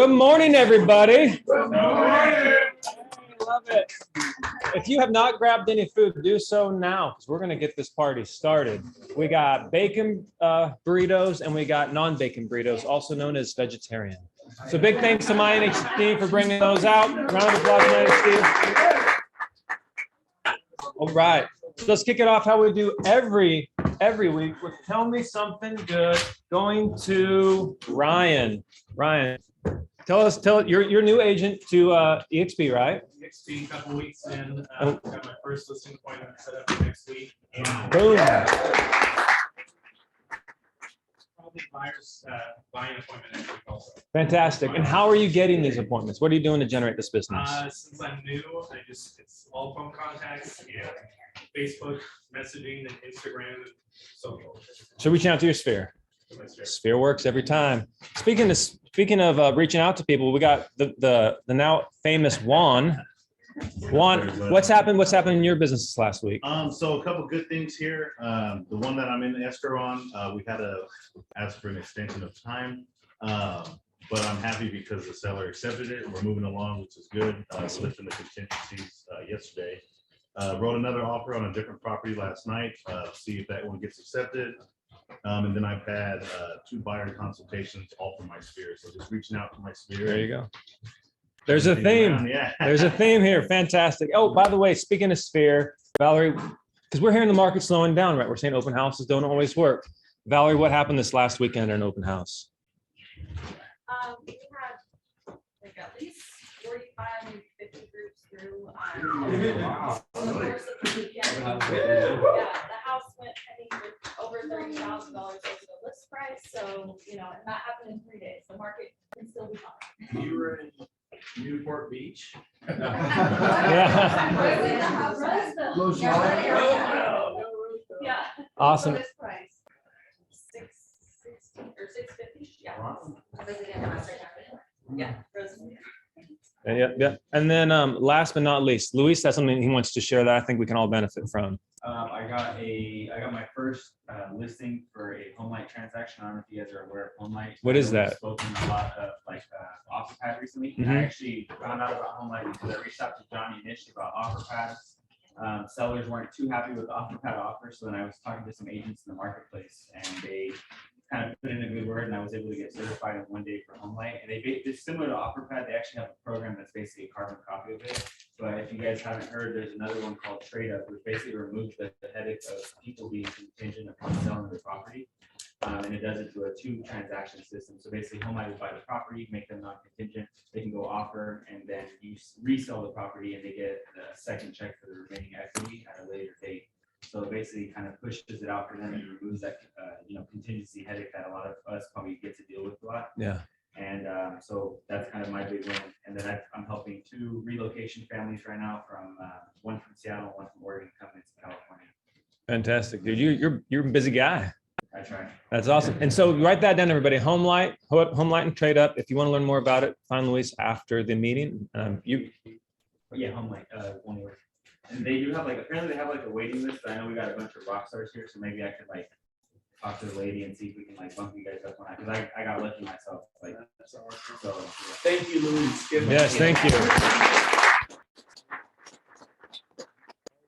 Good morning, everybody. Good morning. Love it. If you have not grabbed any food, do so now because we're going to get this party started. We got bacon burritos and we got non-bacon burritos, also known as vegetarian. So big thanks to my NHG for bringing those out. Round of applause, my NHG. All right, so let's kick it off how we do every week with Tell Me Something Good, going to Ryan. Ryan, tell you're new agent to EXP, right? EXP, a couple weeks in. Got my first listing appointment set up for next week. And Boom. probably buying appointment next week also. Fantastic. And how are you getting these appointments? What are you doing to generate this business? Since I'm new, it's all phone contacts and Facebook messaging and Instagram and social. So reaching out to your sphere. Sphere works every time. Speaking of reaching out to people, we got the now famous Juan. Juan, what's happened in your business this last week? So a couple good things here. The one that I'm in the escrow on, we had to ask for an extension of time. But I'm happy because the seller accepted it. We're moving along, which is good. Lifting the contingencies yesterday. Wrote another offer on a different property last night. See if that one gets accepted. And then I've had 2 buyer consultations, all from my sphere. So just reaching out to my sphere. There you go. There's a theme. Yeah. There's a theme here. Fantastic. Oh, by the way, speaking of sphere, Valerie, because we're hearing the market slowing down, right? We're saying open houses don't always work. Valerie, what happened this last weekend at an open house? We had like at least 45 and 50 groups through. Wow. Over the course of the weekend. Yeah, the house went pending with over $30,000 over the list price. So, and that happened in 3 days. The market can still be hot. You were in Newport Beach. Yeah. Awesome. List price. 660 or 650. Yeah. Yeah. Yeah. And then last but not least, Luis has something he wants to share that I think we can all benefit from. I got my first listing for a home light transaction. I don't know if you guys are aware of home light. What is that? Spoken a lot of OfferPad recently. Mhm. I actually found out about home light because I reached out to Johnny initially about OfferPads. Sellers weren't too happy with the OfferPad offer, so then I was talking to some agents in the marketplace, and they kind of put in a good word, and I was able to get certified in 1 day for home light. And it's similar to OfferPad. They actually have a program that's basically a carbon copy of it. But if you guys haven't heard, there's another one called Trade Up, which basically removes the headache of people being contingent upon selling their property. And it does it through a 2-transaction system. So basically, home light would buy the property, make them non-contingent. They can go offer, and then you resell the property, and they get a second check for the remaining equity at a later date. So it basically kind of pushes it out for them and removes that contingency headache that a lot of us probably get to deal with a lot. Yeah. And so that's kind of my big win. And then I'm helping 2 relocation families right now, from one from Seattle, one from Oregon, coming into California. Fantastic, dude. You're a busy guy. I try. That's awesome. And so write that down, everybody. Home light and Trade Up. If you want to learn more about it, find Luis after the meeting. Yeah, home light, 1 word. And they do have apparently they have a waiting list. But I know we got a bunch of rock stars here, so maybe I could talk to the lady and see if we can bump you guys up on that, because I got lucky myself. So yeah. Thank you, Louis. Yes, thank you.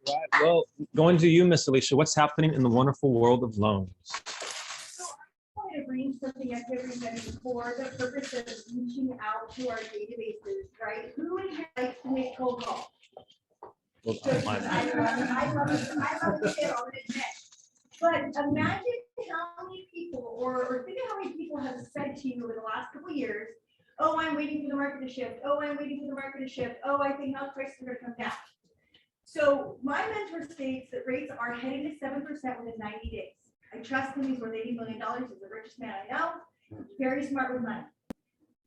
Right. Well, going to you, Miss Alicia, what's happening in the wonderful world of loans? So I wanted to bring something up to everybody for the purpose of reaching out to our databases, right? Who would like to make cold calls? Well, I love it, I'll admit. But imagine how many people, or think of how many people have said to you in the last couple of years, oh, I'm waiting for the market to shift. Oh, I'm waiting for the market to shift. Oh, I think house prices are going to come down. So my mentor states that rates are heading to 7% within 90 days. I trust him. He's worth $80 million. He's the richest man I know. Very smart with money.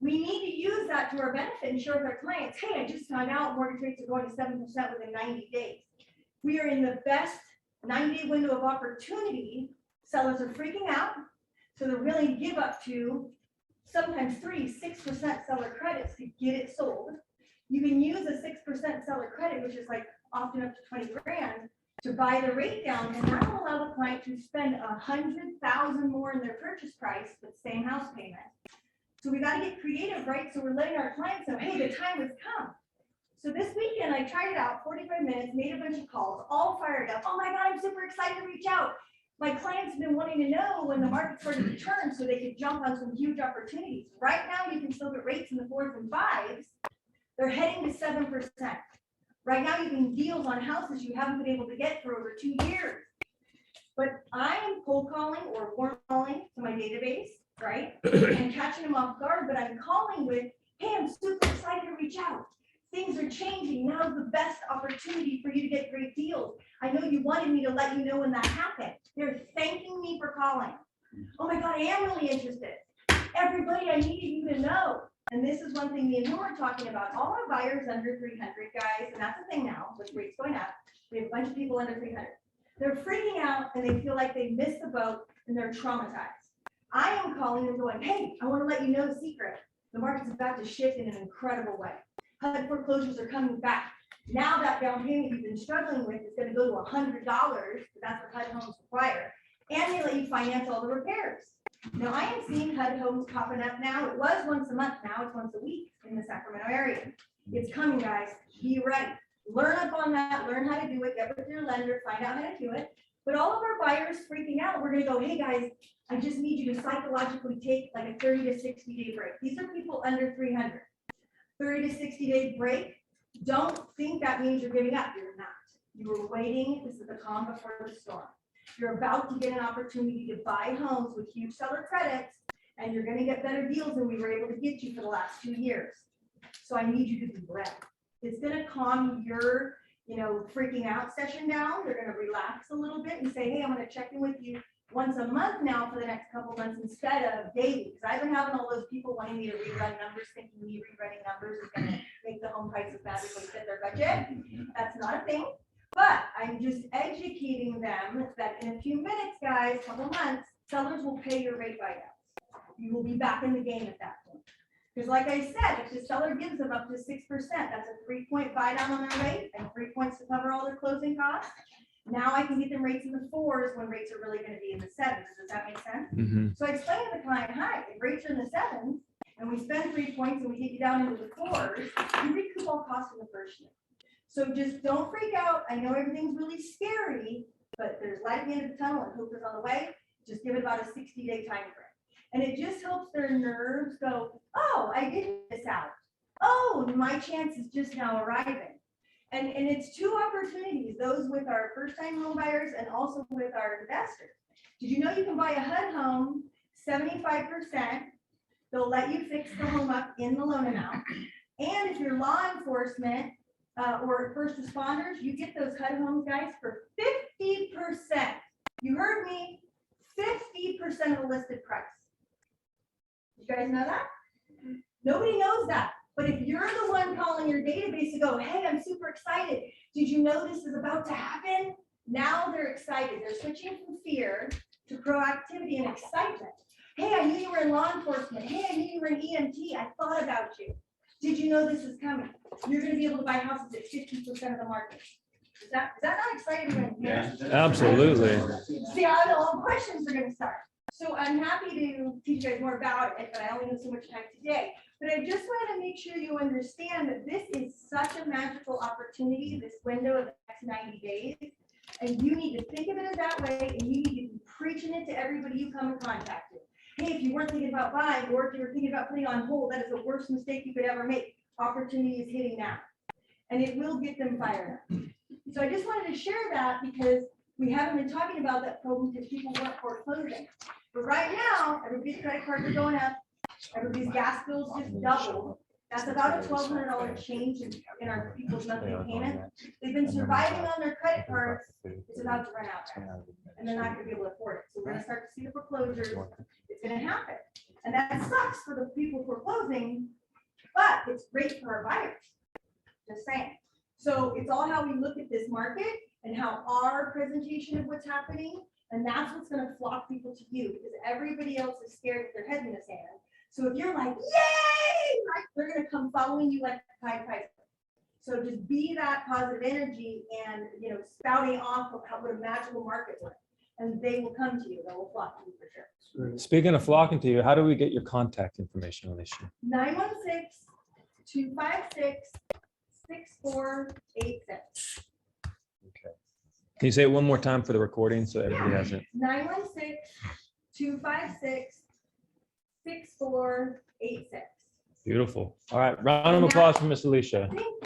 We need to use that to our benefit and share with our clients, hey, I just found out mortgage rates are going to 7% within 90 days. We are in the best 90-day window of opportunity. Sellers are freaking out. So they're willing to give up to sometimes 3-6% seller credits to get it sold. You can use a 6% seller credit, which is often up to 20 grand, to buy the rate down, and that will allow the client to spend $100,000 more in their purchase price, but same house payment. So we got to get creative, right? So we're letting our clients know, hey, the time has come. So this weekend, I tried it out, 45 minutes, made a bunch of calls, all fired up. Oh my God, I'm super excited to reach out. My clients have been wanting to know when the market started to turn so they could jump on some huge opportunities. Right now, you can still get rates in the 4s and 5s. They're heading to 7%. Right now, you can deals on houses you haven't been able to get for over 2 years. But I am cold calling or warm calling to my database, right? And catching them off guard, but I'm calling with, hey, I'm super excited to reach out. Things are changing. Now's the best opportunity for you to get great deals. I know you wanted me to let you know when that happened. They're thanking me for calling. Oh my God, I am really interested. Everybody, I needed you to know. And this is one thing me and you were talking about. All our buyers under 300, guys, and that's the thing now with rates going up. We have a bunch of people under 300. They're freaking out and they feel like they missed the boat and they're traumatized. I am calling and going, hey, I want to let you know the secret. The market's about to shift in an incredible way. HUD foreclosures are coming back. Now that down payment you've been struggling with is going to go to $100, because that's what HUD homes require. And they let you finance all the repairs. Now I am seeing HUD homes popping up now. It was once a month, now it's once a week in the Sacramento area. It's coming, guys. Be ready. Learn up on that, learn how to do it, get with your lender, find out how to do it. But all of our buyers freaking out, we're gonna go, hey guys, I just need you to psychologically take like a 30 to 60 day break. These are people under 300. 30 to 60 day break. Don't think that means you're giving up. You're not. You were waiting. This is the calm before the storm. You're about to get an opportunity to buy homes with huge seller credits, and you're going to get better deals than we were able to get you for the last 2 years. So I need you to be ready. It's going to calm your, freaking out session down. They're going to relax a little bit and say, hey, I'm going to check in with you once a month now for the next couple months instead of daily. Because I've been having all those people wanting me to rerun numbers, thinking me rerunning numbers is going to make the home prices magically fit their budget. That's not a thing. But I'm just educating them that in a few minutes, guys, couple months, sellers will pay your rate buydowns. You will be back in the game at that point. Because like I said, if the seller gives them up to 6%, that's a 3-point buy down on their rate and 3 points to cover all their closing costs. Now I can get them rates in the 4s when rates are really going to be in the 7s. Does that make sense? Mm-hmm. So I explained to the client, hi, if rates are in the 7s and we spend 3 points and we get you down into the 4s, you recoup all costs in the first year. So just don't freak out. I know everything's really scary, but there's light at the end of the tunnel and hope is on the way. Just give it about a 60-day time frame. And it just helps their nerves go, oh, I didn't miss out. Oh, my chance is just now arriving. And it's 2 opportunities, those with our first-time home buyers and also with our investors. Did you know you can buy a HUD home 75%? They'll let you fix the home up in the loan amount. And if you're law enforcement or first responders, you get those HUD homes, guys, for 50%. You heard me, 50% of the listed price. You guys know that? Nobody knows that. But if you're the one calling your database to go, hey, I'm super excited. Did you know this is about to happen? Now they're excited. They're switching from fear to proactivity and excitement. Hey, I knew you were in law enforcement. Hey, I knew you were in EMT. I thought about you. Did you know this is coming? You're going to be able to buy houses at 50% of the market. Is that not exciting? Yeah. Absolutely. See how the all questions are going to start. So I'm happy to teach you guys more about it, but I only have so much time today. But I just wanted to make sure you understand that this is such a magical opportunity, this window of the next 90 days. And you need to think of it as that way, and you need to be preaching it to everybody you come in contact with. Hey, if you weren't thinking about buying, or if you were thinking about putting on hold, that is the worst mistake you could ever make. Opportunity is hitting now. And it will get them fired up. So I just wanted to share that because we haven't been talking about that problem because people weren't foreclosing. But right now, everybody's credit cards are going up. Everybody's gas bills just doubled. That's about a $1,200 change in our people's monthly payment. They've been surviving on their credit cards. It's about to run out now, and they're not going to be able to afford it. So we're going to start to see the foreclosures. It's going to happen, and that sucks for the people foreclosing, but it's great for our buyers. Just saying. So it's all how we look at this market and how our presentation of what's happening, and that's what's going to flock people to you because everybody else is scared with their head in the sand. So if you're like, yay, right, they're going to come following you like the Pied Piper. So just be that positive energy and, spouting off of what a magical market was. and they will come to you, they will flock to you for sure. Speaking of flocking to you, how do we get your contact information, Alicia? 916-256-6486. Can you say it one more time for the recording so everybody has it? 916-256-6486. Beautiful. All right, round of applause for Miss Alicia. Thank you.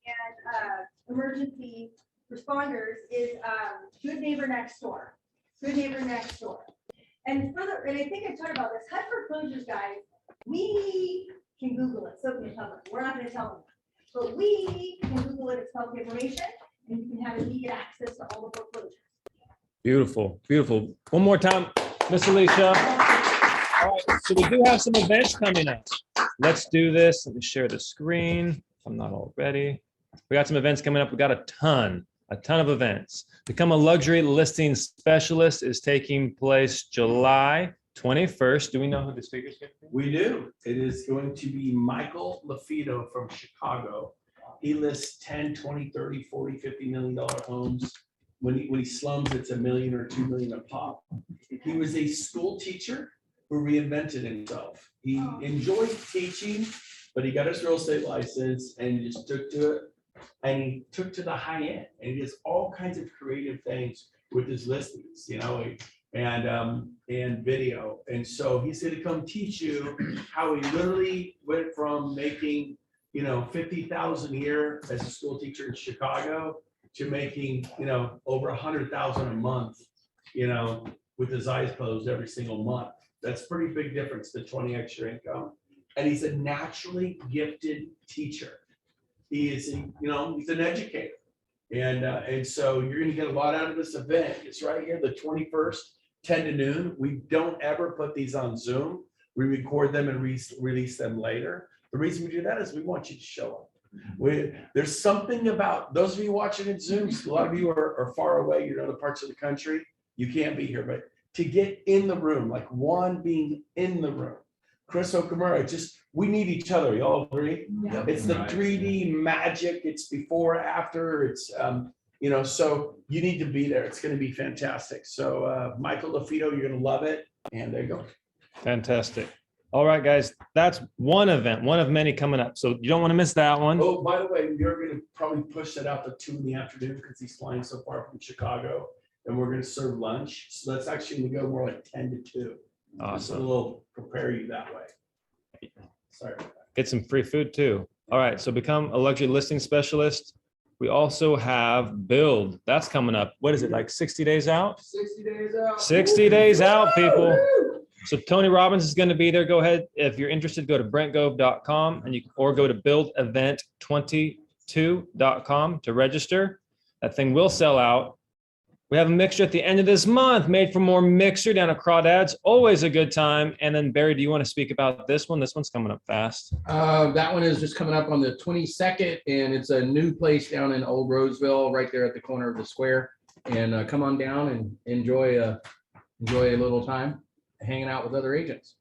And emergency responders is Good Neighbor Next Door. Good Neighbor Next Door. And further, and I think I talked about this, HUD foreclosures, guys, we can Google it, so can the public. We're not gonna tell them. But we can Google it, it's public information, and you can have immediate access to all the foreclosures. Beautiful, beautiful. One more time, Miss Alicia. All right, so we do have some events coming up. Let's do this. Let me share the screen if I'm not already. We got some events coming up. We got a ton of events. Become a Luxury Listing Specialist is taking place July 21st. Do we know who the speaker is going to be? We do. It is going to be Michael LaFido from Chicago. He lists 10, 20, 30, 40, $50 million homes. When he slums, it's $1 million or $2 million a pop. He was a school teacher who reinvented himself. He enjoyed teaching, but he got his real estate license and just took to it. And he took to the high end, and he does all kinds of creative things with his listings, you know, and video. And so he's going to come teach you how he literally went from making, you know, $50,000 a year as a school teacher in Chicago to making, you know, over $100,000 a month, you know, with his eyes closed every single month. That's a pretty big difference to 20x your income. And he's a naturally gifted teacher. He is, you know, he's an educator. And so you're going to get a lot out of this event. It's right here, the 21st, 10 to noon. We don't ever put these on Zoom. We record them and release them later. The reason we do that is we want you to show up. There's something about those of you watching in Zoom, a lot of you are far away, you're in other parts of the country, you can't be here, but to get in the room, like one being in the room. Chris Okamura, we need each other. Y'all agree? Yeah. It's the 3D magic. It's before, after. It's you know, so you need to be there. It's going to be fantastic. So Michael LaFido, you're going to love it. And there you go. Fantastic. All right, guys, that's one event, one of many coming up. So you don't want to miss that one. Oh, by the way, you're going to probably push that out to 2 in the afternoon because he's flying so far from Chicago, and we're going to serve lunch. So that's actually going to go more like 10 to 2. Awesome. So we'll prepare you that way. Sorry about that. Get some free food too. All right, so become a luxury listing specialist. We also have Build. That's coming up. What is it, like 60 days out? 60 days out. 60 days out, people. So Tony Robbins is going to be there. Go ahead. If you're interested, go to brentgove.com or go to buildevent22.com to register. That thing will sell out. We have a mixture at the end of this month, Made for More mixture down at Crawdads. Always a good time. And then Barry, do you want to speak about this one? This one's coming up fast. That one is just coming up on the 22nd, and it's a new place down in Old Roseville, right there at the corner of the square. And come on down and enjoy a little time hanging out with other agents.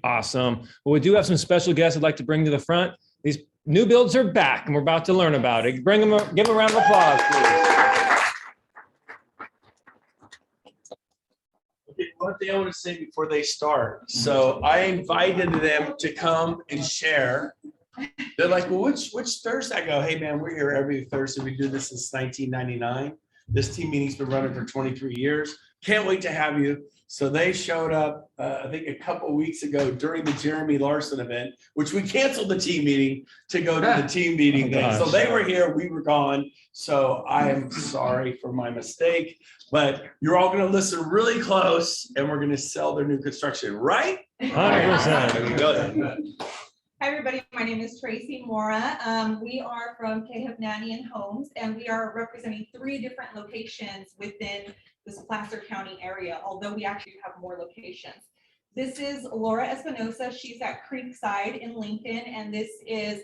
Awesome. Well, we do have some special guests I'd like to bring to the front. These new builds are back, and we're about to learn about it. Bring them, give them a round of applause, please. One thing I want to say before they start. So I invited them to come and share. They're like, well, which Thursday? I go, hey man, we're here every Thursday. We do this since 1999. This team meeting's been running for 23 years. Can't wait to have you. So they showed up, I think a couple of weeks ago during the Jeremy Larson event, which we canceled the team meeting to go to the team meeting thing. So they were here, we were gone. So I am sorry for my mistake, but you're all going to listen really close and we're going to sell their new construction, right? 100%. There we go. Hi, everybody. My name is Tracy Mora. We are from Kehavnanian Homes, and we are representing 3 different locations within this Placer County area, although we actually have more locations. This is Laura Espinosa. She's at Creekside in Lincoln, and this is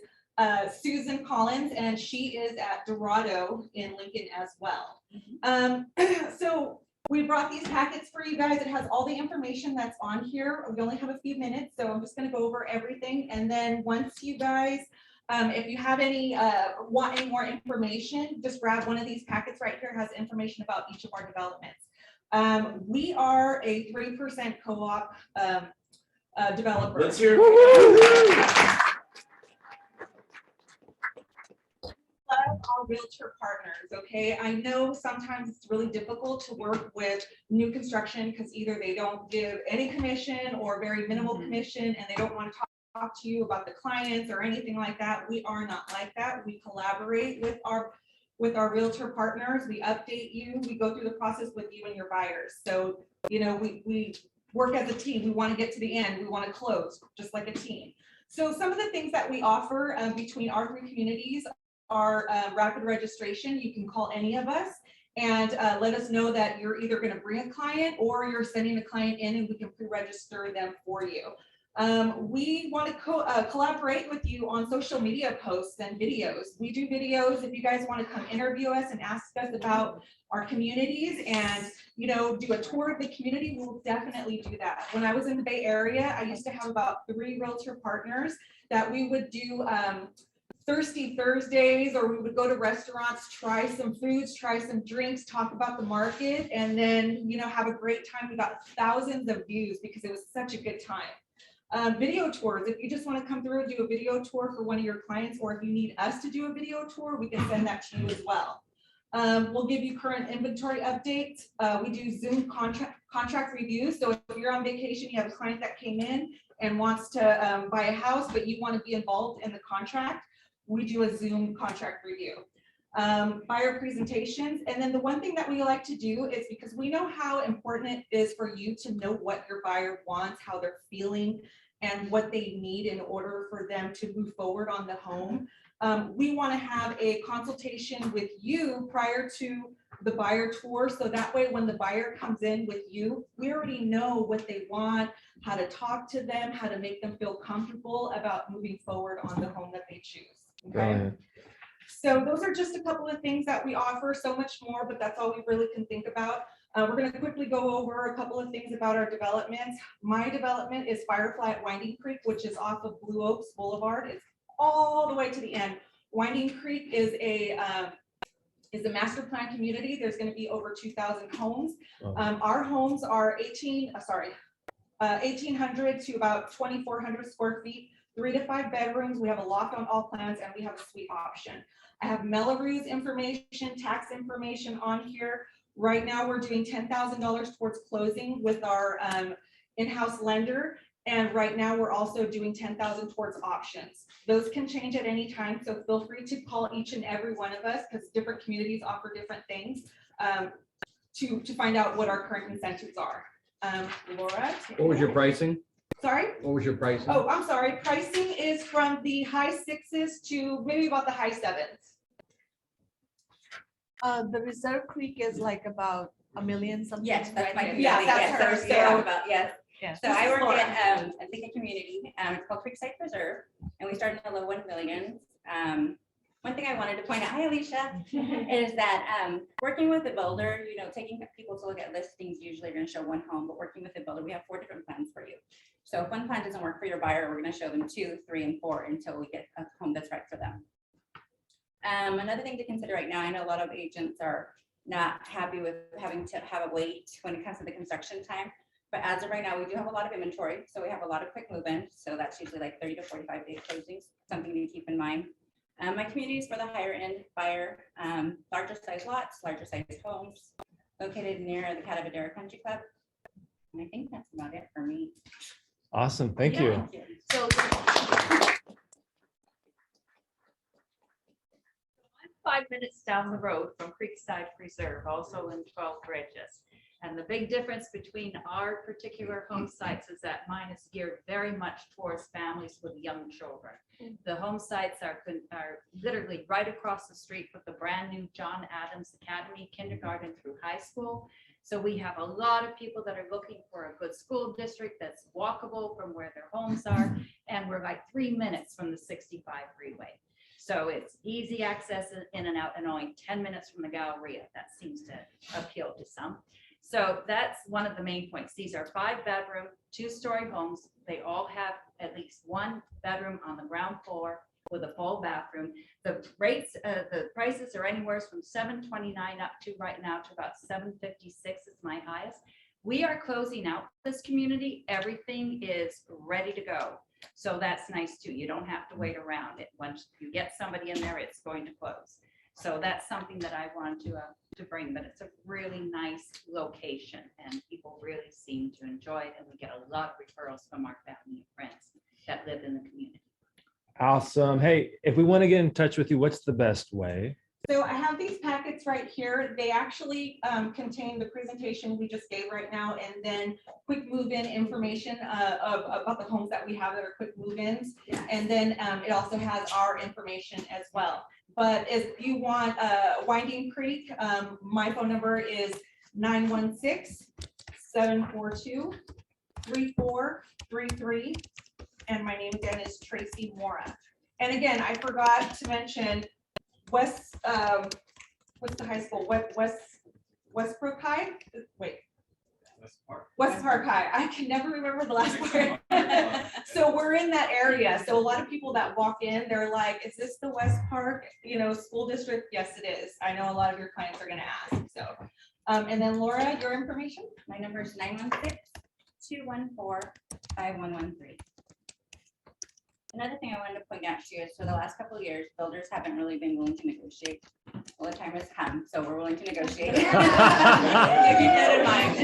Susan Collins, and she is at Dorado in Lincoln as well. So we brought these packets for you guys. It has all the information that's on here. We only have a few minutes, so I'm just going to go over everything. And then once you guys If you have any, want any more information, just grab one of these packets right here, it has information about each of our developments. We are a 3% co-op developer. Let's hear it. Love our realtor partners, okay? I know sometimes it's really difficult to work with new construction because either they don't give any commission or very minimal commission, and they don't want to talk to you about the clients or anything like that. We are not like that. We collaborate with our realtor partners. We update you. We go through the process with you and your buyers. So, you know, we work as a team. We want to get to the end. We want to close just like a team. So some of the things that we offer between our 3 communities are rapid registration. You can call any of us and let us know that you're either going to bring a client or you're sending a client in, and we can pre-register them for you. We want to collaborate with you on social media posts and videos. We do videos. If you guys want to come interview us and ask us about our communities and, you know, do a tour of the community, we'll definitely do that. When I was in the Bay Area, I used to have about 3 realtor partners that we would do Thirsty Thursdays, or we would go to restaurants, try some foods, try some drinks, talk about the market, and then, you know, have a great time. We got thousands of views because it was such a good time. Video tours, if you just want to come through and do a video tour for one of your clients, or if you need us to do a video tour, we can send that to you as well. We'll give you current inventory updates. We do Zoom contract reviews. So if you're on vacation, you have a client that came in and wants to buy a house, but you want to be involved in the contract, we do a Zoom contract review. Buyer presentations. And then the one thing that we like to do is, because we know how important it is for you to know what your buyer wants, how they're feeling, and what they need in order for them to move forward on the home. We want to have a consultation with you prior to the buyer tour. So that way, when the buyer comes in with you, we already know what they want, how to talk to them, how to make them feel comfortable about moving forward on the home that they choose. Okay. So those are just a couple of things that we offer, so much more, but that's all we really can think about. We're going to quickly go over a couple of things about our developments. My development is Firefly at Winding Creek, which is off of Blue Oaks Boulevard. It's all the way to the end. Winding Creek is a master plan community. There's going to be over 2,000 homes. Our homes are 1,800 to about 2,400 square feet. 3 to 5 bedrooms. We have a loft on all plans, and we have a suite option. I have Melrose information, tax information on here. Right now, we're doing $10,000 towards closing with our in-house lender. And right now, we're also doing $10,000 towards options. Those can change at any time. So feel free to call each and every one of us, because different communities offer different things, to find out what our current incentives are. Laura? What was your pricing? Sorry? What was your pricing? Oh, I'm sorry. Pricing is from the high 6s to maybe about the high 7s. The Reserve Creek is like about $1 million something. Yes, that's my right? community. Yeah, that's Yes, her. I was gonna talk about, yes. Yes. So This I is work Laura. at I think a community, it's called Creekside Preserve, and we started in the low 1 million. One thing I wanted to point out, hi Alicia, is that working with a builder, you know, taking people to look at listings, usually you're gonna show one home, but working with a builder, we have 4 different plans for you. So if one plan doesn't work for your buyer, we're gonna show them 2, 3, and 4 until we get a home that's right for them. Another thing to consider right now, I know a lot of agents are not happy with having to have a wait when it comes to the construction time. But as of right now, we do have a lot of inventory. So we have a lot of quick move-in. So that's usually like 30 to 45 day closings, something to keep in mind. My community is for the higher end buyer, larger size lots, larger size homes, located near the Catavadera Country Club. And I think that's about it for me. Awesome. Thank you. Thank you. So I'm 5 minutes down the road from Creekside Preserve, also in 12 Bridges. And the big difference between our particular home sites is that mine is geared very much towards families with young children. The home sites are literally right across the street with the brand new John Adams Academy, kindergarten through high school. So we have a lot of people that are looking for a good school district that's walkable from where their homes are. And we're like 3 minutes from the 65 freeway. So it's easy access in and out, and only 10 minutes from the Galleria. That seems to appeal to some. So that's one of the main points. These are 5-bedroom, 2-story homes. They all have at least 1 bedroom on the ground floor with a full bathroom. The rates, the prices are anywhere from $729 up to right now to about $756 is my highest. We are closing out this community. Everything is ready to go. So that's nice too. You don't have to wait around it. Once you get somebody in there, it's going to close. So that's something that I wanted to bring, but it's a really nice location and people really seem to enjoy it. And we get a lot of referrals from our family and friends that live in the community. Awesome. Hey, if we want to get in touch with you, what's the best way? So I have these packets right here. They actually contain the presentation we just gave right now, and then quick move-in information about the homes that we have that are quick move-ins. And then it also has our information as well. But if you want Winding Creek, my phone number is 916-742-3433. And my name again is Tracy Mora. And again, I forgot to mention West, what's the high school? Westbrook High? Wait. West Park High. I can never remember the last part. So we're in that area. So a lot of people that walk in, they're like, is this the West Park, school district? Yes, it is. I know a lot of your clients are gonna ask, so. And then Laura, your information? My number is 916-214-5113. Another thing I wanted to point out to you is for the last couple of years, builders haven't really been willing to negotiate. Well, the time has come, so we're willing to negotiate. Keep that in mind.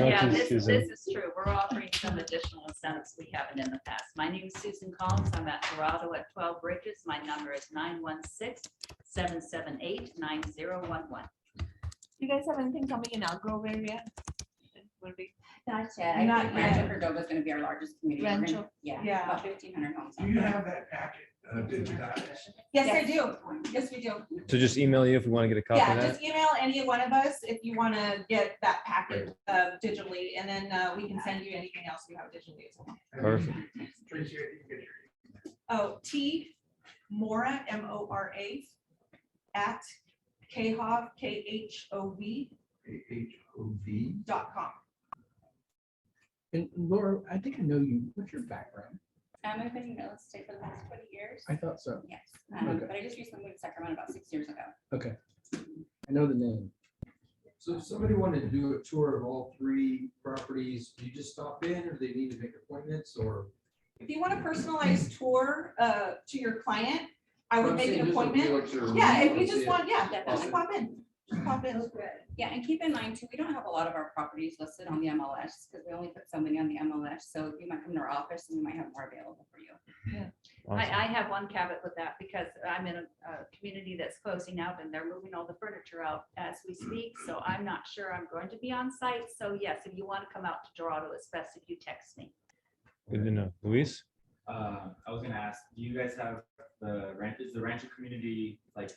Yeah, this is true. We're offering some additional incentives we haven't in the past. My name is Susan Collins. I'm at Dorado at 12 Bridges. My number is 916-778-9011. You guys have anything coming in Elk Grove area? Would be Not yet. I Not think yet. Rancho Cordova is going to be our largest community. We're gonna- Rancho. Yeah, Yeah. about 1,500 homes. Do you have that packet digitized? Yes, I do. Yes, we do. So just email you if we want to get a copy Yeah, of that. just email any one of us if you want to get that packet digitally, and then we can send you anything else we have digitally as well. Perfect. Tracy, I didn't get your Oh, T Mora, MORA at khov, KHOV AHOV. .com. And Laura, I think I know you. What's your background? I've been in real estate for the past 20 years. I thought so. Yes, Okay. but I just recently moved to Sacramento about 6 years ago. Okay. I know the name. So if somebody wanted to do a tour of all three properties, do you just stop in or do they need to make appointments or? If you want a personalized tour to your client, I would I'm make saying an just a appointment. realtor, Yeah, if you let's just see it. want, yeah, Definitely. just pop in. Just pop in. Yeah, and keep in mind too, we don't have a lot of our properties listed on the MLS because we only put so many on the MLS. So you might come to our office and we might have more available for you. I have one caveat with that because I'm in a community that's closing out and they're moving all the furniture out as we speak. So I'm not sure I'm going to be on site. So yes, if you want to come out to Dorado, it's best if you text me. Good to know. Luis? I was gonna ask, do you guys have is the Rancho community like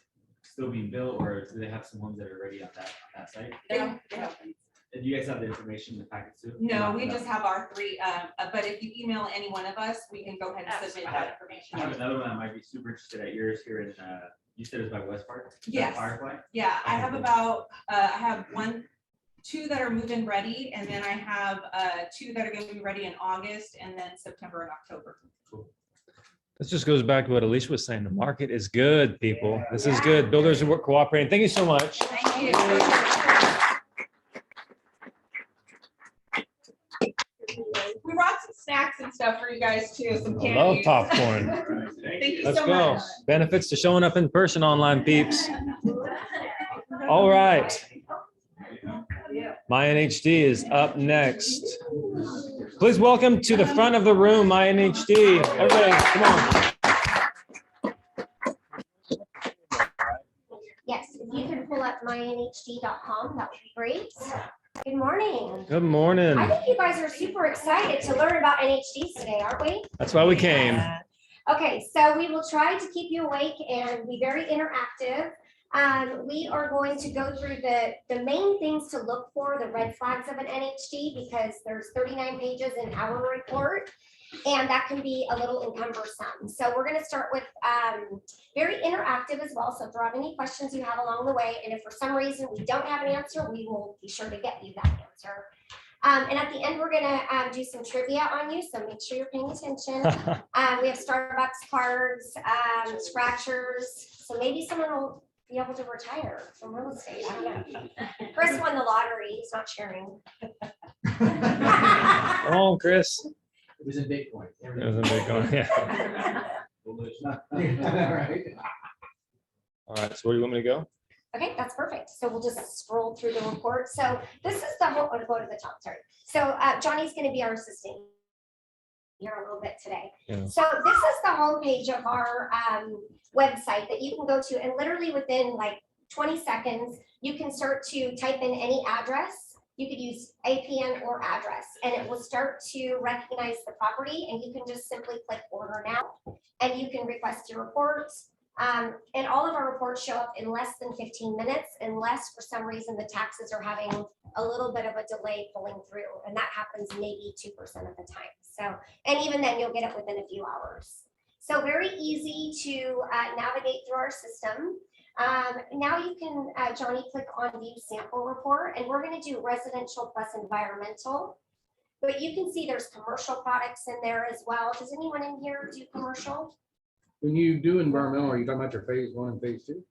still being built, or do they have some homes that are ready on that site? Yeah. And you guys have the information in the packet too? No, we just have our three, but if you email any one of us, we can go ahead and submit that I have information. another one that might be super interested at yours here in, you said it's by West Park? Is that Yes. Firefly? Yeah, I have I have two that are move-in ready, and then I have two that are going to be ready in August, and then September and October. This just goes back to what Alicia was saying. The market is good, people. This is good. Builders are cooperating. Thank you so much. Thank you. We brought some snacks and stuff for you guys too, some I love candy. popcorn. Thank you Let's so go. much. Benefits to showing up in person online, peeps. All right. My NHD is up next. Please welcome to the front of the room, my NHD. Everybody, come on. Yes, if you can pull up mynhd.com, that would be great. Good morning. Good morning. I think you guys are super excited to learn about NHDs today, aren't we? That's why we came. Okay, so we will try to keep you awake and be very interactive. We are going to go through the main things to look for, the red flags of an NHD, because there's 39 pages in our report, and that can be a little encumbersome. So we're going to start with very interactive as well. So throw out any questions you have along the way, and if for some reason we don't have an answer, we will be sure to get you that answer. And at the end, we're gonna do some trivia on you, so make sure you're paying attention. We have Starbucks cards, scratchers, so maybe someone will be able to retire from real estate. I don't know. Chris won the lottery. He's not sharing. Come on, Chris. It was in Bitcoin. It was a big one, yeah. Right. All right, so where do you want me to go? Okay, that's perfect. So we'll just scroll through the report. So this is the whole, go to the top, sorry. So Johnny's gonna be our assistant here a little bit today. Yeah. So this is the homepage of our website that you can go to, and literally within like 20 seconds, you can start to type in any address. You could use APN or address, and it will start to recognize the property, and you can just simply click order now, and you can request your reports. And all of our reports show up in less than 15 minutes, unless for some reason the taxes are having a little bit of a delay pulling through, and that happens maybe 2% of the time. So, and even then you'll get it within a few hours. So very easy to navigate through our system. Now you can, Johnny, click on view sample report, and we're going to do residential plus environmental. But you can see there's commercial products in there as well. Does anyone in here do commercial? When you do environmental, are you talking about your phase 1 and phase 2?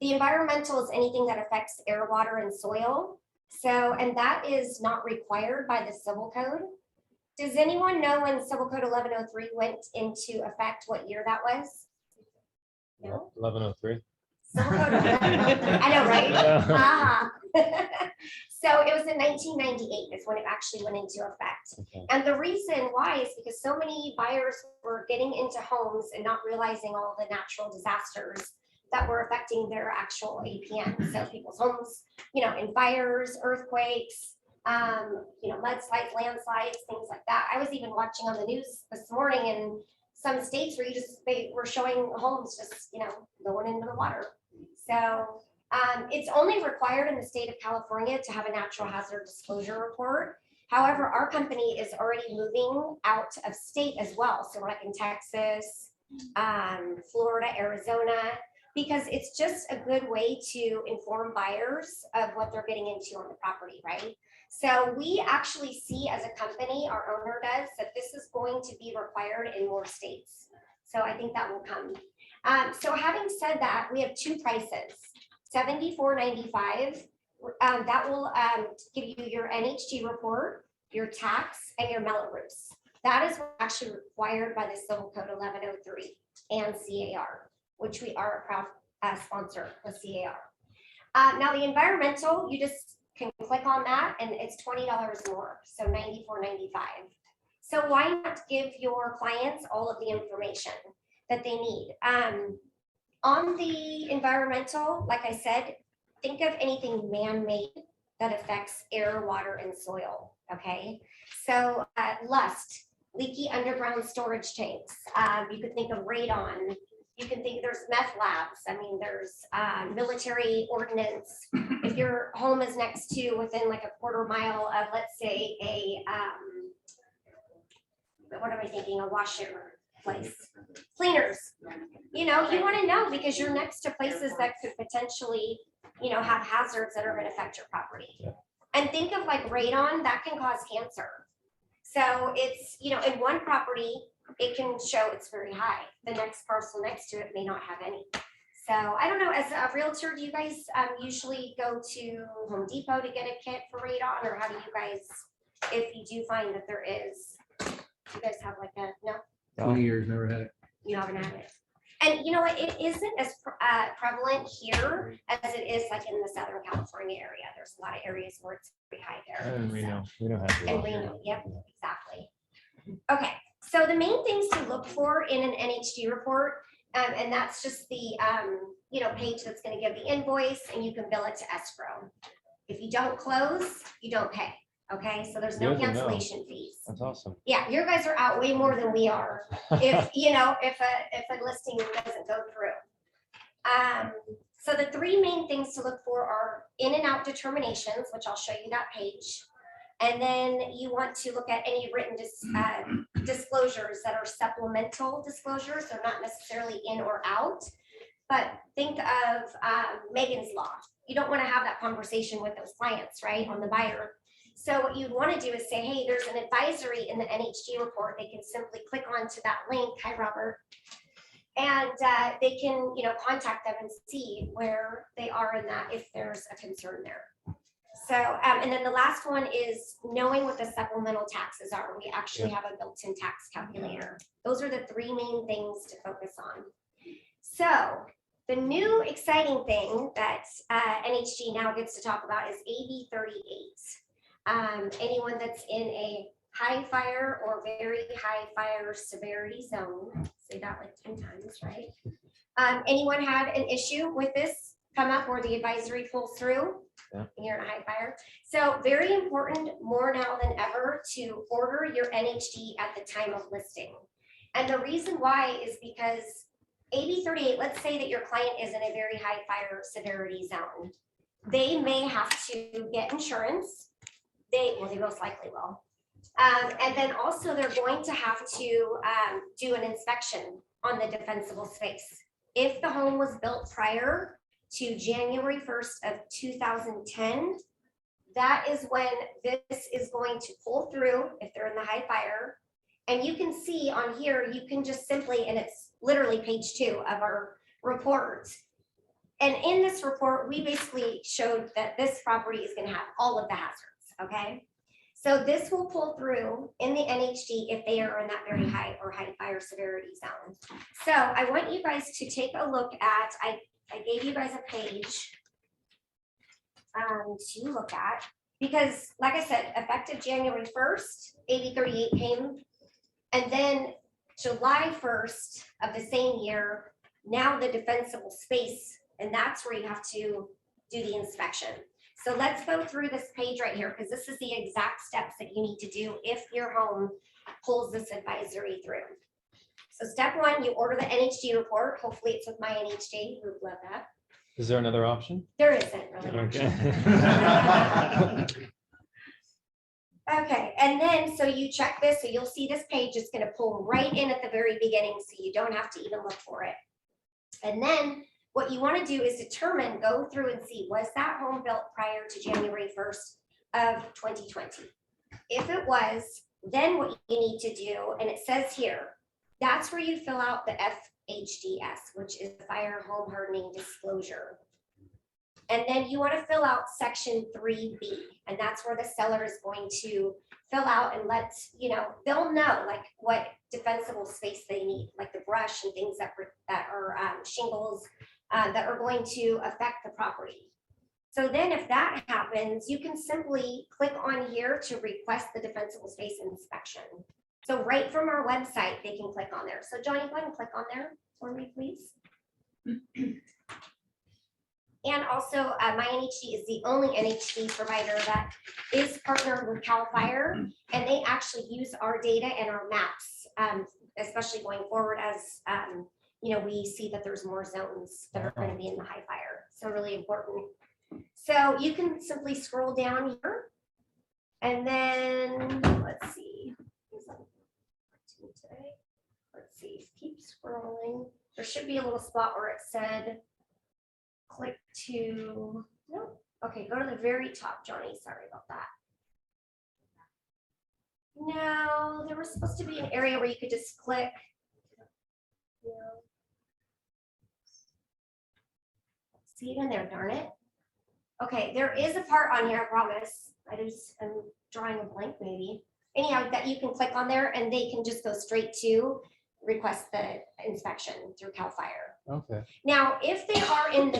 The environmental is anything that affects air, water, and soil. So, and that is not required by the civil code. Does anyone know when Civil Code 1103 went into effect, what year that was? No? 1103. Civil Code 1103. I know, right? Yeah. So it was in 1998 is when it actually went into effect. Okay. And the reason why is because so many buyers were getting into homes and not realizing all the natural disasters that were affecting their actual APN. So people's homes, you know, in fires, earthquakes, you know, mudslides, landslides, things like that. I was even watching on the news this morning in some states where they were showing homes just, you know, going into the water. So it's only required in the state of California to have a natural hazard disclosure report. However, our company is already moving out of state as well. So we're like in Texas, Florida, Arizona, because it's just a good way to inform buyers of what they're getting into on the property, right? So we actually see as a company, our owner does, that this is going to be required in more states. So I think that will come. So having said that, we have two prices. $74.95. That will give you your NHG report, your tax, and your Melrose. That is actually required by the Civil Code 1103 and CAR, which we are a proud sponsor of CAR. Now the environmental, you just can click on that, and it's $20 more, so $94.95. So why not give your clients all of the information that they need? On the environmental, like I said, think of anything man-made that affects air, water, and soil, okay? So lust, leaky underground storage tanks. You could think of radon. You can think there's meth labs. I mean, there's military ordnance. If your home is next to within like a quarter mile of, let's say, a, what am I thinking, a washer place, cleaners, you know, you want to know because you're next to places that could potentially, you know, have hazards that are going to affect your property. Yeah. And think of like radon that can cause cancer. So it's, you know, in one property, it can show it's very high. The next parcel next to it may not have any. So I don't know, as a realtor, do you guys usually go to Home Depot to get a kit for radon, or how do you guys, if you do find that there is, you guys have like a, no? 20 years, never had it. You haven't had it. And you know what, it isn't as prevalent here as it is like in the Southern California area. There's a lot of areas where it's pretty high there. And Reno has a And lot. Reno, yep, exactly. Okay, so the main things to look for in an NHG report, and that's just the you know, page that's going to give the invoice, and you can bill it to escrow. If you don't close, you don't pay. Okay, so there's no Good to know. cancellation fees. That's awesome. Yeah, your guys are out way more than we are. If you know, if a listing doesn't go through. So the three main things to look for are in and out determinations, which I'll show you that page. And then you want to look at any written disclosures that are supplemental disclosures. They're not necessarily in or out, but think of Megan's Law. You don't want to have that conversation with those clients, right, on the buyer. So what you'd want to do is say, hey, there's an advisory in the NHG report. They can simply click onto that link. Hi, Robert. And they can, contact them and see where they are in that if there's a concern there. So, and then the last one is knowing what the supplemental taxes are. We actually have a built-in tax calculator. Those are the three main things to focus on. So the new exciting thing that NHG now gets to talk about is AB 38. Anyone that's in a high fire or very high fire severity zone, say that like 10 times, right? Anyone had an issue with this come up where the advisory pulls through? Yeah. You're in a high fire. So very important, more now than ever, to order your NHD at the time of listing. And the reason why is because AB 38, let's say that your client is in a very high fire severity zone. They may have to get insurance. They most likely will. And then also they're going to have to do an inspection on the defensible space. If the home was built prior to January 1st of 2010, that is when this is going to pull through if they're in the high fire. And you can see on here, you can just simply, and it's literally page 2 of our report. And in this report, we basically showed that this property is going to have all of the hazards, okay? So this will pull through in the NHD if they are in that very high or high fire severity zone. So I want you guys to take a look at, I gave you guys a page to look at, because like I said, effective January 1st, AB 38 came, and then July 1st of the same year, now the defensible space, and that's where you have to do the inspection. So let's go through this page right here, because this is the exact steps that you need to do if your home pulls this advisory through. So step 1, you order the NHG report. Hopefully it's with my NHG. We would love that. Is there another option? There isn't really. Okay. Okay, and then so you check this, so you'll see this page is going to pull right in at the very beginning, so you don't have to even look for it. And then what you want to do is determine, go through and see, was that home built prior to January 1st of 2020? If it was, then what you need to do, and it says here, that's where you fill out the FHDS, which is the Fire Home Hardening Disclosure. And then you want to fill out section 3B, and that's where the seller is going to fill out and let, they'll know like what defensible space they need, like the brush and things that are shingles that are going to affect the property. So then if that happens, you can simply click on here to request the defensible space inspection. So right from our website, they can click on there. So Johnny, go ahead and click on there for me, please. And also, my NHG is the only NHG provider that is partnered with CAL FIRE, and they actually use our data and our maps, especially going forward as we see that there's more zones that are going to be in the high fire. So really important. So you can simply scroll down here, and then let's see. Let's see. Keep scrolling. There should be a little spot where it said, click to, no, okay, go to the very top, Johnny, sorry about that. No, there was supposed to be an area where you could just click. No. See it in there, darn it. Okay, there is a part on here, I promise. I'm drawing a blank maybe. Anyhow, that you can click on there and they can just go straight to request the inspection through CAL FIRE. Okay. Now, if they are in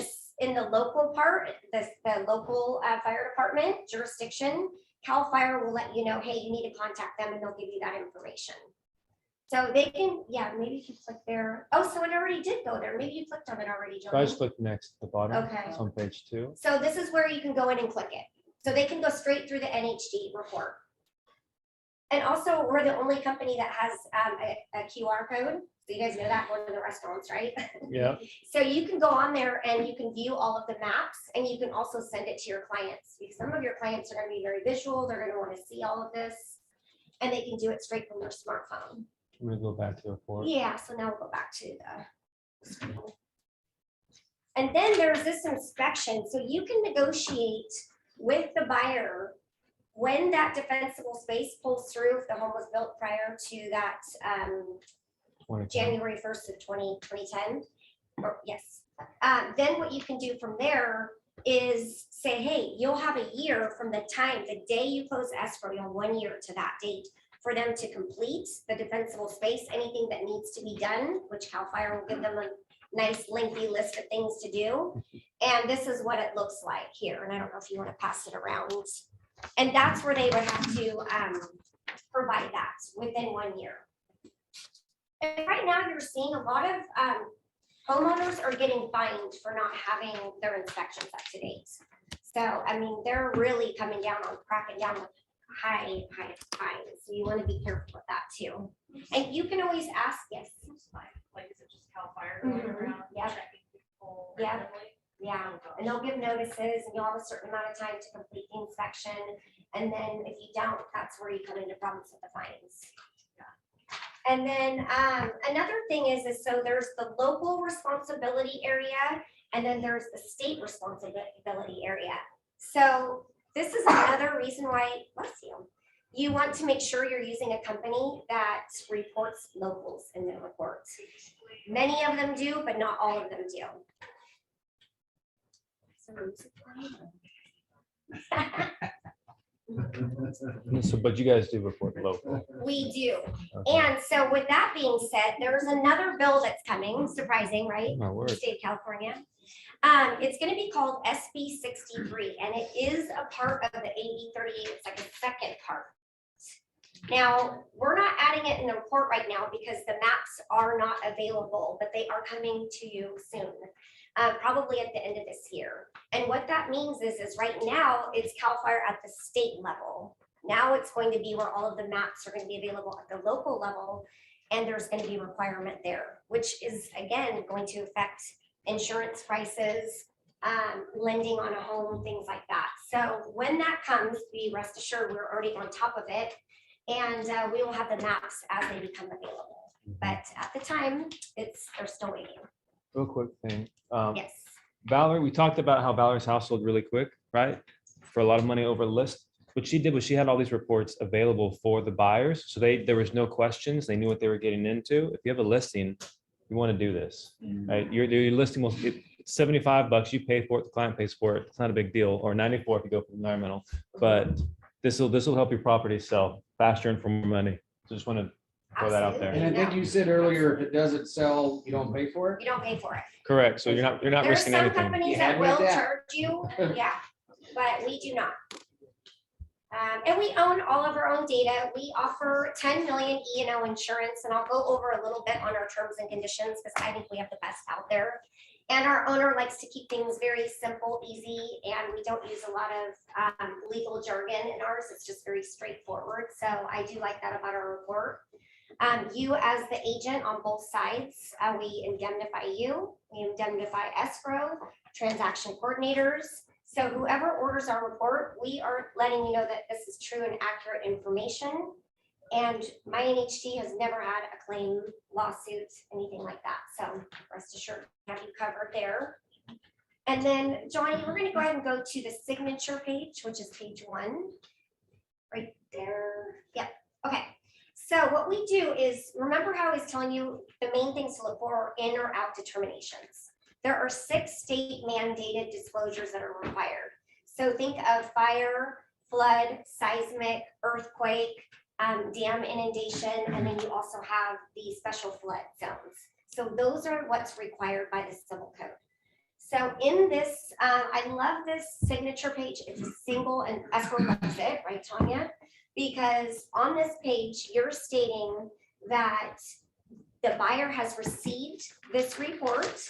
the local part, the local fire department jurisdiction, CAL FIRE will let you know, hey, you need to contact them and they'll give you that information. So they can, yeah, maybe you can click there. Oh, so it already did go there. Maybe you clicked on it already, Johnny. So I just clicked next at the bottom. Okay. It's on page 2. So this is where you can go in and click it. So they can go straight through the NHG report. And also, we're the only company that has a QR code. So you guys know that going to the restaurants, right? Yeah. So you can go on there and you can view all of the maps, and you can also send it to your clients, because some of your clients are going to be very visual. They're going to want to see all of this, and they can do it straight from their smartphone. I'm going to go back to the report. Yeah, so now we'll go back to the screen. And then there's this inspection. So you can negotiate with the buyer when that defensible space pulls through, if the home was built prior to that, 2010. January 1st of 2010, or yes. Then what you can do from there is say, hey, you'll have a year from the time, the day you close escrow, you'll have 1 year to that date for them to complete the defensible space, anything that needs to be done, which CAL FIRE will give them a nice lengthy list of things to do. And this is what it looks like here. And I don't know if you want to pass it around. And that's where they would have to provide that within 1 year. And right now you're seeing a lot of homeowners are getting fined for not having their inspections up to date. So, I mean, they're really coming down on cracking down with high fines. So you want to be careful with that too. And you can always ask, yes. Like, is it just CAL FIRE going Mhm. around Yeah. checking people Yeah. randomly? Yeah, and they'll give notices and you'll have a certain amount of time to complete the inspection. And then if you don't, that's where you come into problems with the fines. And then another thing is so there's the local responsibility area and then there's the state responsibility area. So this is another reason why, bless you, you want to make sure you're using a company that reports locals in their reports. Many of them do, but not all of them do. So, but you guys do report local. We do. Okay. And so with that being said, there's another bill that's coming, surprising, right? My word. State of California. It's gonna be called SB 63, and it is a part of the AB 38. It's like a second part. Now, we're not adding it in the report right now because the maps are not available, but they are coming to you soon. Probably at the end of this year. And what that means is right now it's CAL FIRE at the state level. Now it's going to be where all of the maps are going to be available at the local level. And there's going to be a requirement there, which is again, going to affect insurance prices, lending on a home, things like that. So when that comes, be rest assured, we're already on top of it. And we will have the maps as they become available. But at the time, they're still waiting. Real quick thing. Yes. Valerie, we talked about how Valerie's house sold really quick, right? For a lot of money over list. What she did was she had all these reports available for the buyers. So there was no questions. They knew what they were getting into. If you have a listing, you want to do this, right? Your listing will, it's $75. You pay for it. The client pays for it. It's not a big deal. Or 94 if you go for environmental. But this will help your property sell faster and for more money. So just want to throw that out there. And I think you said earlier, if it doesn't sell, you don't pay for it? You don't pay for it. Correct. So you're not There's risking some anything. companies You that had me at will that. charge you, yeah, but we do not. And we own all of our own data. We offer 10 million E&O insurance, and I'll go over a little bit on our terms and conditions because I think we have the best out there. And our owner likes to keep things very simple, easy, and we don't use a lot of legal jargon in ours. It's just very straightforward. So I do like that about our report. You as the agent on both sides, we indemnify you, we indemnify escrow, transaction coordinators. So whoever orders our report, we are letting you know that this is true and accurate information. And my NHG has never had a claim, lawsuit, anything like that. So rest assured, we have you covered there. And then Johnny, we're going to go ahead and go to the signature page, which is page 1. Right there. Yep. Okay. So what we do is, remember how I was telling you the main things to look for are in or out determinations. There are 6 state mandated disclosures that are required. So think of fire, flood, seismic, earthquake, dam inundation, and then you also have the special flood zones. So those are what's required by the civil code. So in this, I love this signature page. It's a single and escrow loves it, right, Tanya? Because on this page, you're stating that the buyer has received this report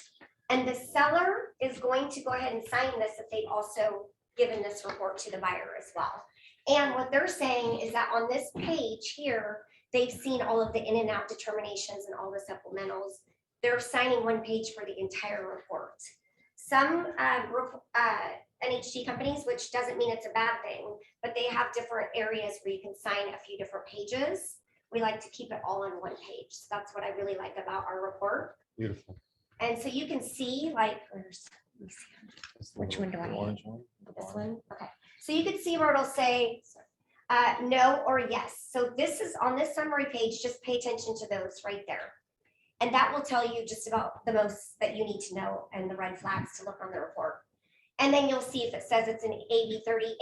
and the seller is going to go ahead and sign this if they've also given this report to the buyer as well. And what they're saying is that on this page here, they've seen all of the in and out determinations and all the supplementals. They're signing one page for the entire report. Some NHG companies, which doesn't mean it's a bad thing, but they have different areas where you can sign a few different pages. We like to keep it all on one page. So that's what I really like about our report. Beautiful. And so you can see like, which one do I have? Orange one. This one? Okay. So you can see where it'll say No or yes. So this is on this summary page, just pay attention to those right there. And that will tell you just about the most that you need to know and the red flags to look on the report. And then you'll see if it says it's an AB 38,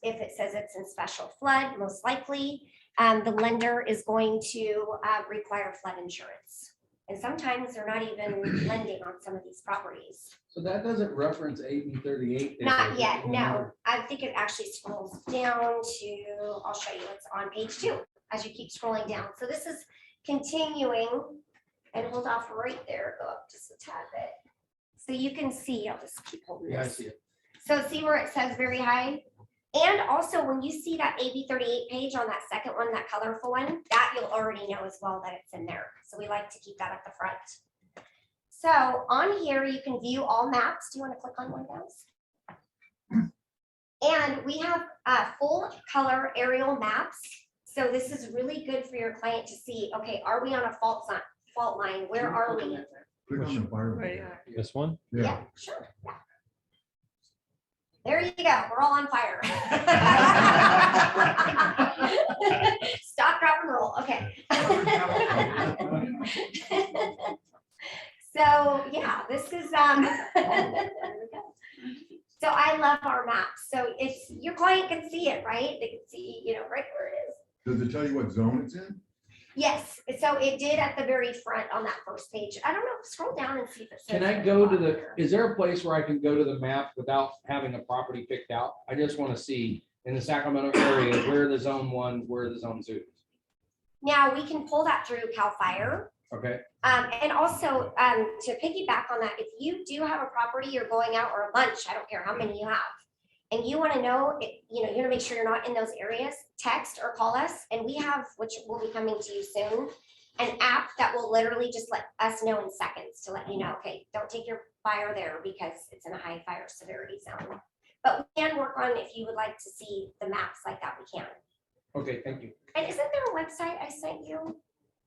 if it says it's in special flood, most likely, the lender is going to require flood insurance. And sometimes they're not even lending on some of these properties. So that doesn't reference AB 38? Not yet, no. I think it actually scrolls down to, I'll show you, it's on page 2 as you keep scrolling down. So this is continuing, and hold off right there, go up just a tad bit. So you can see, I'll just keep holding Yeah, I this. see it. So see where it says very high? And also when you see that AB 38 page on that second one, that colorful one, that you'll already know as well that it's in there. So we like to keep that at the front. So on here, you can view all maps. Do you want to click on one of those? And we have full color aerial maps. So this is really good for your client to see, okay, are we on a fault line? Where are we? Click on the fire. This one? Yeah, sure. Yeah. There you go. We're all on fire. Stop, drop, and roll. Okay. So yeah, this is so I love our maps. So it's your client can see it, right? They can see, right where it is. Does it tell you what zone it's in? Yes, so it did at the very front on that first page. I don't know, scroll down and see if it says. Can I go to the, is there a place where I can go to the map without having a property picked out? I just want to see in the Sacramento area, where the zone 1, where the zone 2 is. Now, we can pull that through CAL FIRE. Okay, And also, to piggyback on that, if you do have a property you're going out or a bunch, I don't care how many you have, and you want to know, you want to make sure you're not in those areas, text or call us. And we have, which will be coming to you soon, an app that will literally just let us know in seconds to let you know, okay, don't take your fire there because it's in a high fire severity zone. But we can work on, if you would like to see the maps like that, we can. okay, thank you. And isn't there a website I sent you,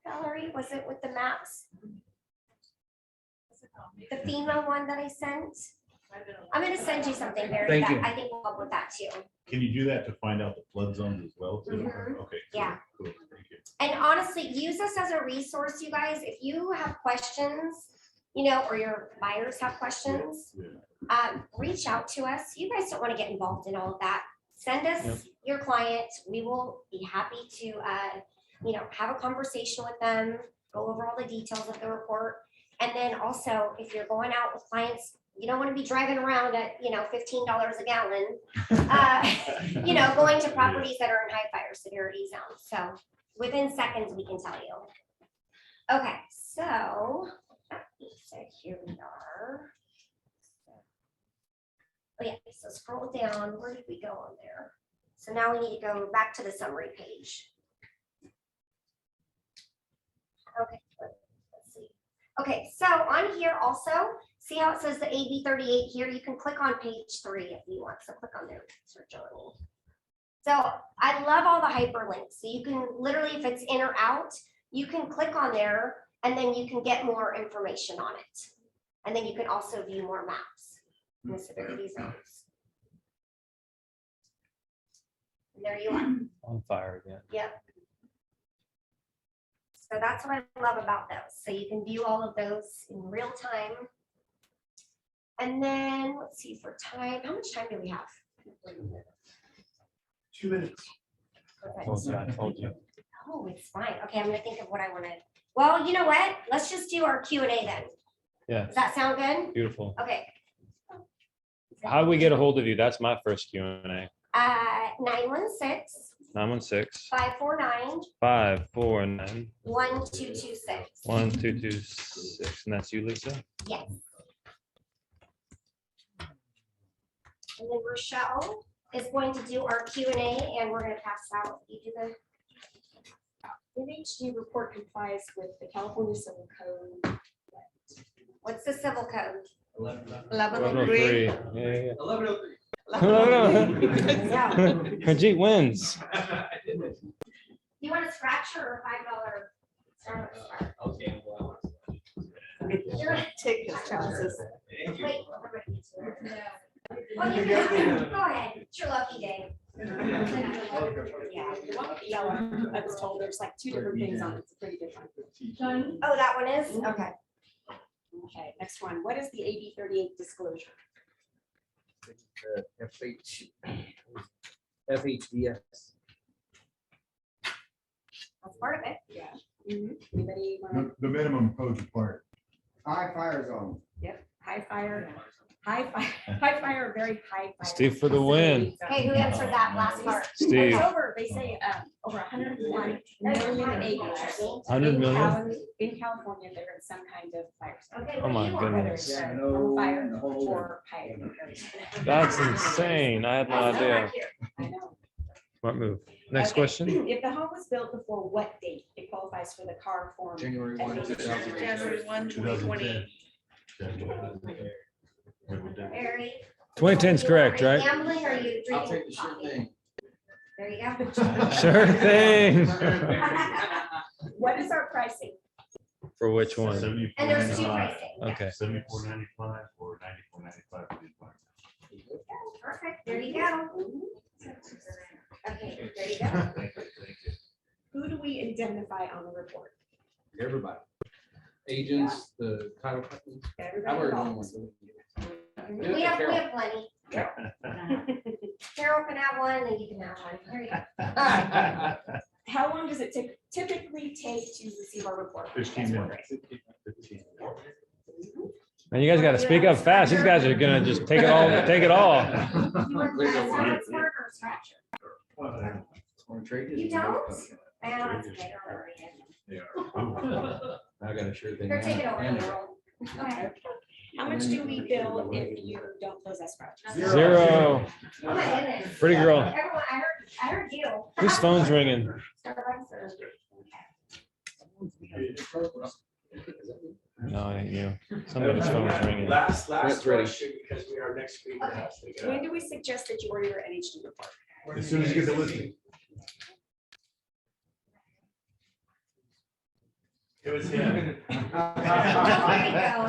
Valerie? Was it with the maps? The FEMA one that I sent? I'm gonna send you something, Barry, Thank that you. I think will help with that too. Can you do that to find out the flood zones as well too? Mhm. Okay. cool, Yeah. Cool, thank you. And honestly, use this as a resource, you guys. If you have questions, or your buyers have questions, reach out to us. You guys don't want to get involved in all of that. Send us your client. We will be happy to, have a conversation with them, go over all the details of the report. And then also, if you're going out with clients, you don't want to be driving around at, $15 a gallon, going to properties that are in high fire severity zones. So within seconds, we can tell you. Okay, so here we are. Oh yeah, so scroll down. Where did we go on there? So now we need to go back to the summary page. Okay, let's see. Okay, so on here also, see how it says the AB 38 here? You can click on page 3 if you want. So click on there, search on me. So I love all the hyperlinks. So you can literally, if it's in or out, you can click on there and then you can get more information on it. And then you can also view more maps in the severity zones. And there you are. On fire again. Yep. So that's what I love about those. So you can view all of those in real time. And then let's see for time. How much time do we have? 2 minutes. I told you. Oh, it's fine. Okay, I'm gonna think of what I want to. Well, you know what? Let's just do our Q&A then. Yeah, Does that sound good? beautiful. Okay. How do we get a hold of you? That's my first Q&A. 916 916 549 549 1226. 1226. And that's you, Lisa? Yes. And then Rochelle is going to do our Q&A and we're going to pass out. You do the. Nhg report complies with the California Civil Code. What's the civil code? 1103. Yeah, yeah. 11:03. Yeah. Ajit wins. You want a scratcher or $5 Starbucks card? Okay, well. You're- Take his chances. Wait. Oh, you can have it. Go ahead. It's your lucky day. Yeah, the one with the yellow, I was told there's like 2 different things on it. It's a pretty good one. Oh, that one is? Okay. Okay, next one. What is the AB 38 disclosure? FHDS. That's part of it. Yeah. Anybody want The minimum codes required. High fire zone. Yep, high fire, very high fire. Steve for the win. Okay, who answered that last part? Steve. It's over, they say, over 101 million acres. 100 million? In California, there is some kind of fire. zone. Okay, Oh my what do you want? goodness. Whether it's a fire or pipe. That's insane. I had no idea. I know. What move? Next Okay. question. If the home was built before what date, it qualifies for the car form? January 1, 2008. January 1, 2020. Barry. 2010 is correct, Are you right? gambling or are you I'll drinking take the sure coffee? thing. There you go. Sure thing. What is our pricing? For which one? And there's 2 pricing. Okay. 74.95 or 94.95 for these ones. Perfect, there you go. Okay, there you go. Who do we indemnify on the report? Everybody. Agents, the title companies. I've Everybody already done involved. one. We have plenty. Carol can have one and you can have one. There you go. How long does it typically take to receive our report? 15 minutes. Man, you guys got to speak up fast. These guys are gonna just take it all. Take it all. You want a smart or a scratcher? You don't? Well, that's okay. Don't worry. I got a sure thing. Here, take it over, Harold. Go ahead. How much do we bill if you don't close escrow? 0. Oh my goodness. Pretty girl. Everyone, I heard you. Whose phone's ringing? Starbucks or- No, it ain't you. Somebody's phone's ringing. Last That's ready. question, because we are next week. When do we suggest that you order your NHG report? As soon as you get the listing. It was him. Oh, there you go.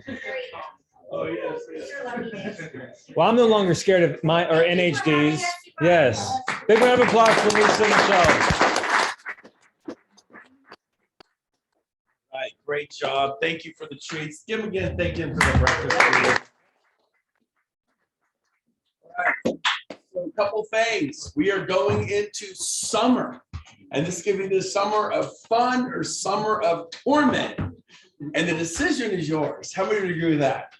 There you go. Oh, yes, yes. You're lucky, Dave. Well, I'm no longer scared of my or NHDs. Yes. Big round of applause for Lisa and Michelle. Right, great job. Thank you for the treats. Give him again, thank him for the breakfast. All right, so a couple things. We are going into summer. And this could be the summer of fun or summer of torment. And the decision is yours. How many would agree with that?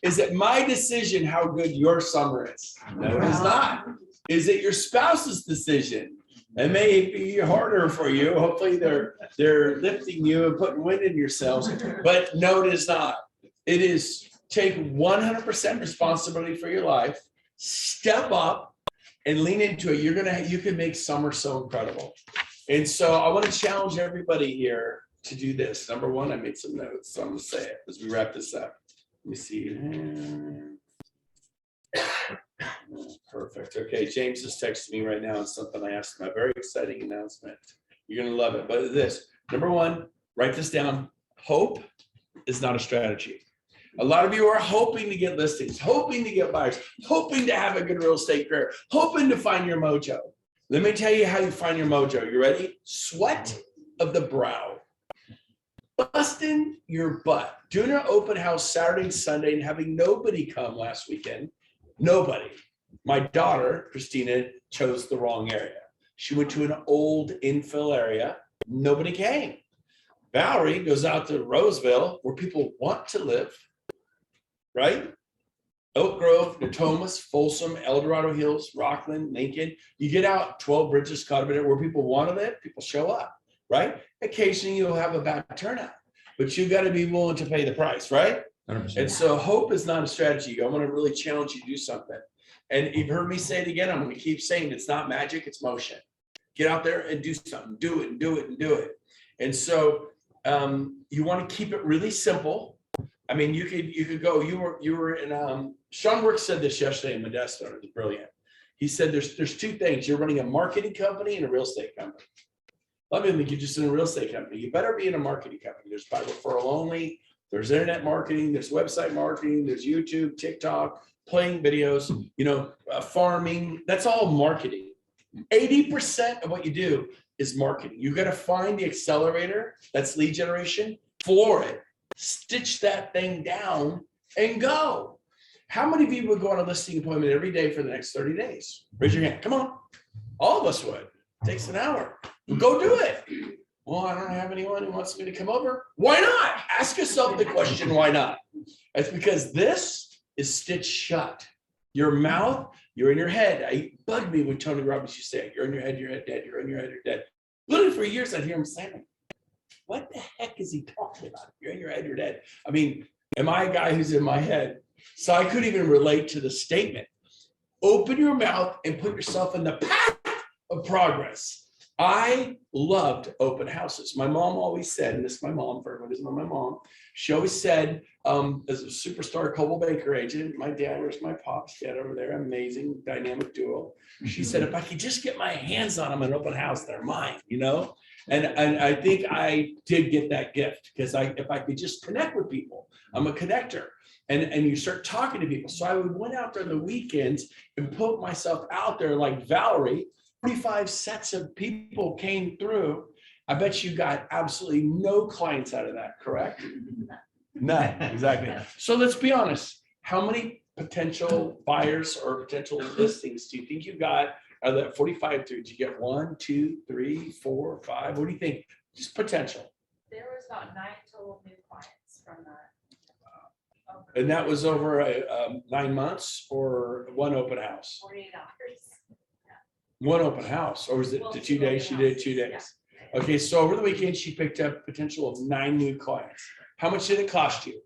Is it my decision how good your summer is? No, it is not. Is it your spouse's decision? It may be harder for you. Hopefully they're lifting you and putting wind in your sails, but no, it is not. It is take 100% responsibility for your life, step up and lean into it. You can make summer so incredible. And so I want to challenge everybody here to do this. Number one, I made some notes, so I'm gonna say it as we wrap this up. Let me see. Perfect. Okay, James just texted me right now. It's something I asked him, a very exciting announcement. You're gonna love it. But this, number one, write this down. Hope is not a strategy. A lot of you are hoping to get listings, hoping to get buyers, hoping to have a good real estate career, hoping to find your mojo. Let me tell you how you find your mojo. You ready? Sweat of the brow. Busting your butt. Doing an open house Saturday and Sunday and having nobody come last weekend. Nobody. My daughter, Christina, chose the wrong area. She went to an old infill area. Nobody came. Valerie goes out to Roseville where people want to live, right? Oak Grove, Natomas, Folsom, El Dorado Hills, Rockland, Lincoln. You get out 12 Bridges, Cotter where people want to live, people show up, right? Occasionally you'll have a bad turnout, but you got to be willing to pay the price, right? 100%. And so hope is not a strategy. I want to really challenge you to do something. And you've heard me say it again. I'm going to keep saying it's not magic, it's motion. Get out there and do something. Do it and do it and do it. And so you want to keep it really simple. I mean, you could go. You were in. Sean Work said this yesterday in Modesto. It was brilliant. He said there's two things. You're running a marketing company and a real estate company. Let me think you're just in a real estate company. You better be in a marketing company. There's by referral only. There's internet marketing. There's website marketing. There's YouTube, TikTok, playing videos, farming, that's all marketing. 80% of what you do is marketing. You got to find the accelerator, that's lead generation, floor it, stitch that thing down and go. How many of you would go on a listing appointment every day for the next 30 days? Raise your hand. Come on. All of us would. Takes an hour. Go do it. Well, I don't have anyone who wants me to come over. Why not? Ask yourself the question, why not? It's because this is stitched shut. Your mouth, you're in your head. It bugged me when Tony Robbins used to say, you're in your head, dead. You're in your head, you're dead. Literally for years, I'd hear him saying, what the heck is he talking about? You're in your head, you're dead. I mean, am I a guy who's in my head? So I couldn't even relate to the statement. Open your mouth and put yourself in the path of progress. I loved open houses. My mom always said, and this is my mom, for everyone who doesn't know my mom, she always said, as a superstar Coldwell Banker agent, my dad, where's my pop's dad over there, amazing dynamic duo. She said, if I could just get my hands on them in an open house, they're mine, And I think I did get that gift because if I could just connect with people, I'm a connector. And you start talking to people. So I would went out there on the weekends and put myself out there like Valerie. 45 sets of people came through. I bet you got absolutely no clients out of that, correct? None, exactly. So let's be honest. How many potential buyers or potential listings do you think you got out of that 45 through? Did you get 1, 2, 3, 4, 5? What do you think? Just potential. There was about 9 total new clients from that. And that was over 9 months or one open house? 48 hours. One open house, or was it the 2 days? She did 2 days. Yeah. Okay, so over the weekend, she picked up potential of 9 new clients. How much did it cost you?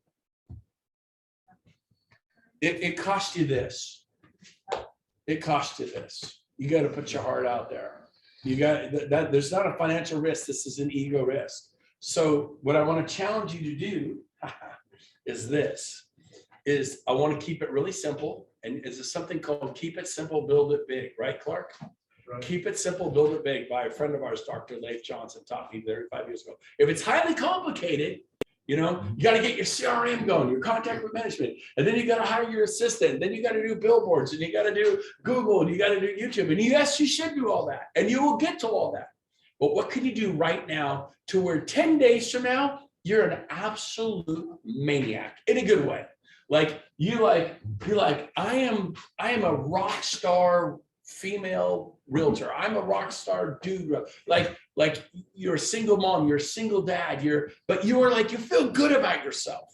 It cost you this. It cost you this. You got to put your heart out there. You got that. There's not a financial risk. This is an ego risk. So what I want to challenge you to do is I want to keep it really simple. And is something called Keep It Simple, Build It Big, right, Clark? Right. Keep It Simple, Build It Big by a friend of ours, Dr. Leif Johnson, taught me 35 years ago. If it's highly complicated, you got to get your CRM going, your contact with management, and then you got to hire your assistant. Then you got to do billboards, and you got to do Google, and you got to do YouTube. And yes, you should do all that, and you will get to all that. But what can you do right now to where 10 days from now, you're an absolute maniac in a good way? You're like, I am a rock star female realtor. I'm a rock star dude. Like you're a single mom, you're a single dad, you feel good about yourself.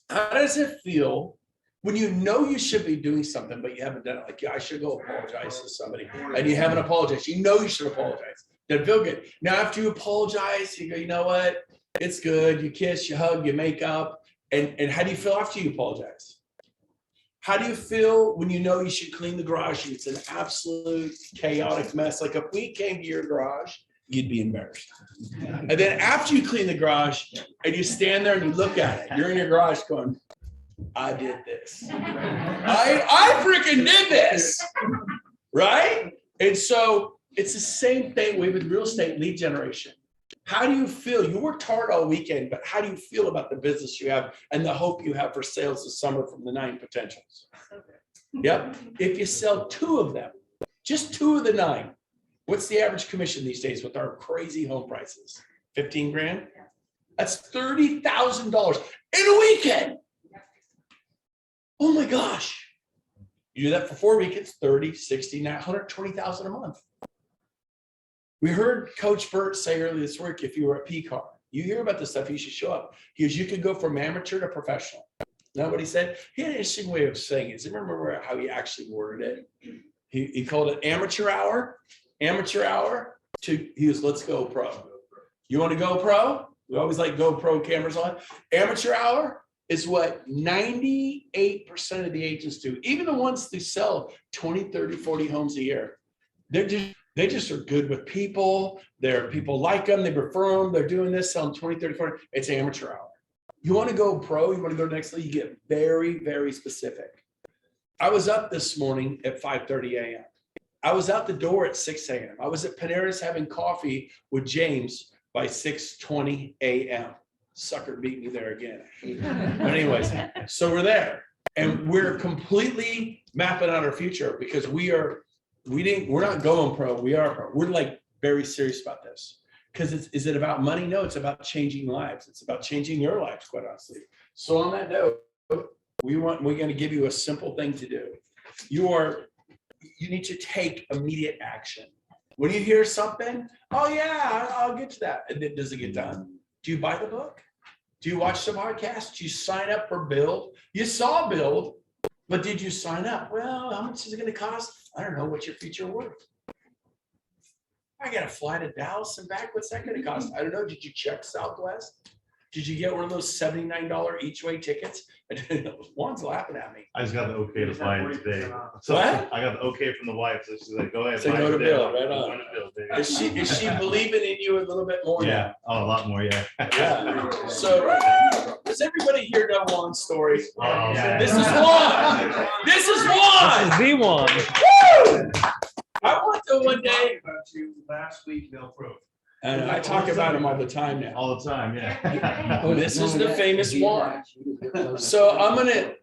How does it feel when you know you should be doing something, but you haven't done it? Like, yeah, I should go apologize to somebody, and you haven't apologized. You know you should apologize. That feel good. Now, after you apologize, you go, you know what? It's good. You kiss, you hug, you make up. And how do you feel after you apologize? How do you feel when you know you should clean the garage and it's an absolute chaotic mess? Like if we came to your garage, you'd be embarrassed. And then after you clean the garage and you stand there and you look at it, you're in your garage going, I did this. I freaking did this, right? And so it's the same thing with real estate lead generation. How do you feel? You worked hard all weekend, but how do you feel about the business you have and the hope you have for sales this summer from the 9 potentials? Yep. If you sell 2 of them, just 2 of the 9, what's the average commission these days with our crazy home prices? 15 grand? That's $30,000 in a weekend. Oh my gosh. You do that for 4 weekends, 30, 60, now 120,000 a month. We heard Coach Burt say earlier this week, if you were at PCAR, you hear about this stuff, you should show up. Because you could go from amateur to professional. You know what he said? He had an interesting way of saying it. Does anyone remember how he actually worded it? He called it amateur hour to, he was, let's go pro. You want to go pro? We always like GoPro cameras on. Amateur hour is what 98% of the agents do. Even the ones who sell 20, 30, 40 homes a year. They just are good with people. People like them. They prefer them. They're doing this, selling 20, 30, 40. It's amateur hour. You want to go pro, you want to go to the next level, you get very, very specific. I was up this morning at 5:30 a.m. I was out the door at 6 a.m. I was at Panera's having coffee with James by 6:20 a.m. Sucker beat me there again. But anyways, so we're there. And we're completely mapping out our future because we're not going pro, we are pro. We're like very serious about this. Because is it about money? No, it's about changing lives. It's about changing your lives, quite honestly. So on that note, we're going to give you a simple thing to do. You need to take immediate action. When you hear something, oh yeah, I'll get to that. And then does it get done? Do you buy the book? Do you watch the podcast? Do you sign up for Build? You saw Build, but did you sign up? Well, how much is it going to cost? I don't know. What's your future worth? I got to fly to Dallas and back. What's that going to cost? I don't know. Did you check Southwest? Did you get one of those $79 each way tickets? Juan's laughing at me. I just got the okay to buy it today. So What? I got the okay from the wife, so she's like, go ahead. So buy go it to today. Build, right I'm on. going to Build, baby. Is she believing in you a little bit more? Yeah, oh, a lot more, yeah. Yeah. So does everybody here know Juan's story? Oh, yeah. This is Juan. This is Juan. This is the one. Woo! I want to one day, About you last week, Bill Pro. and I talk about him all the time now. All the time, yeah. Oh, this is the famous Juan. So I'm gonna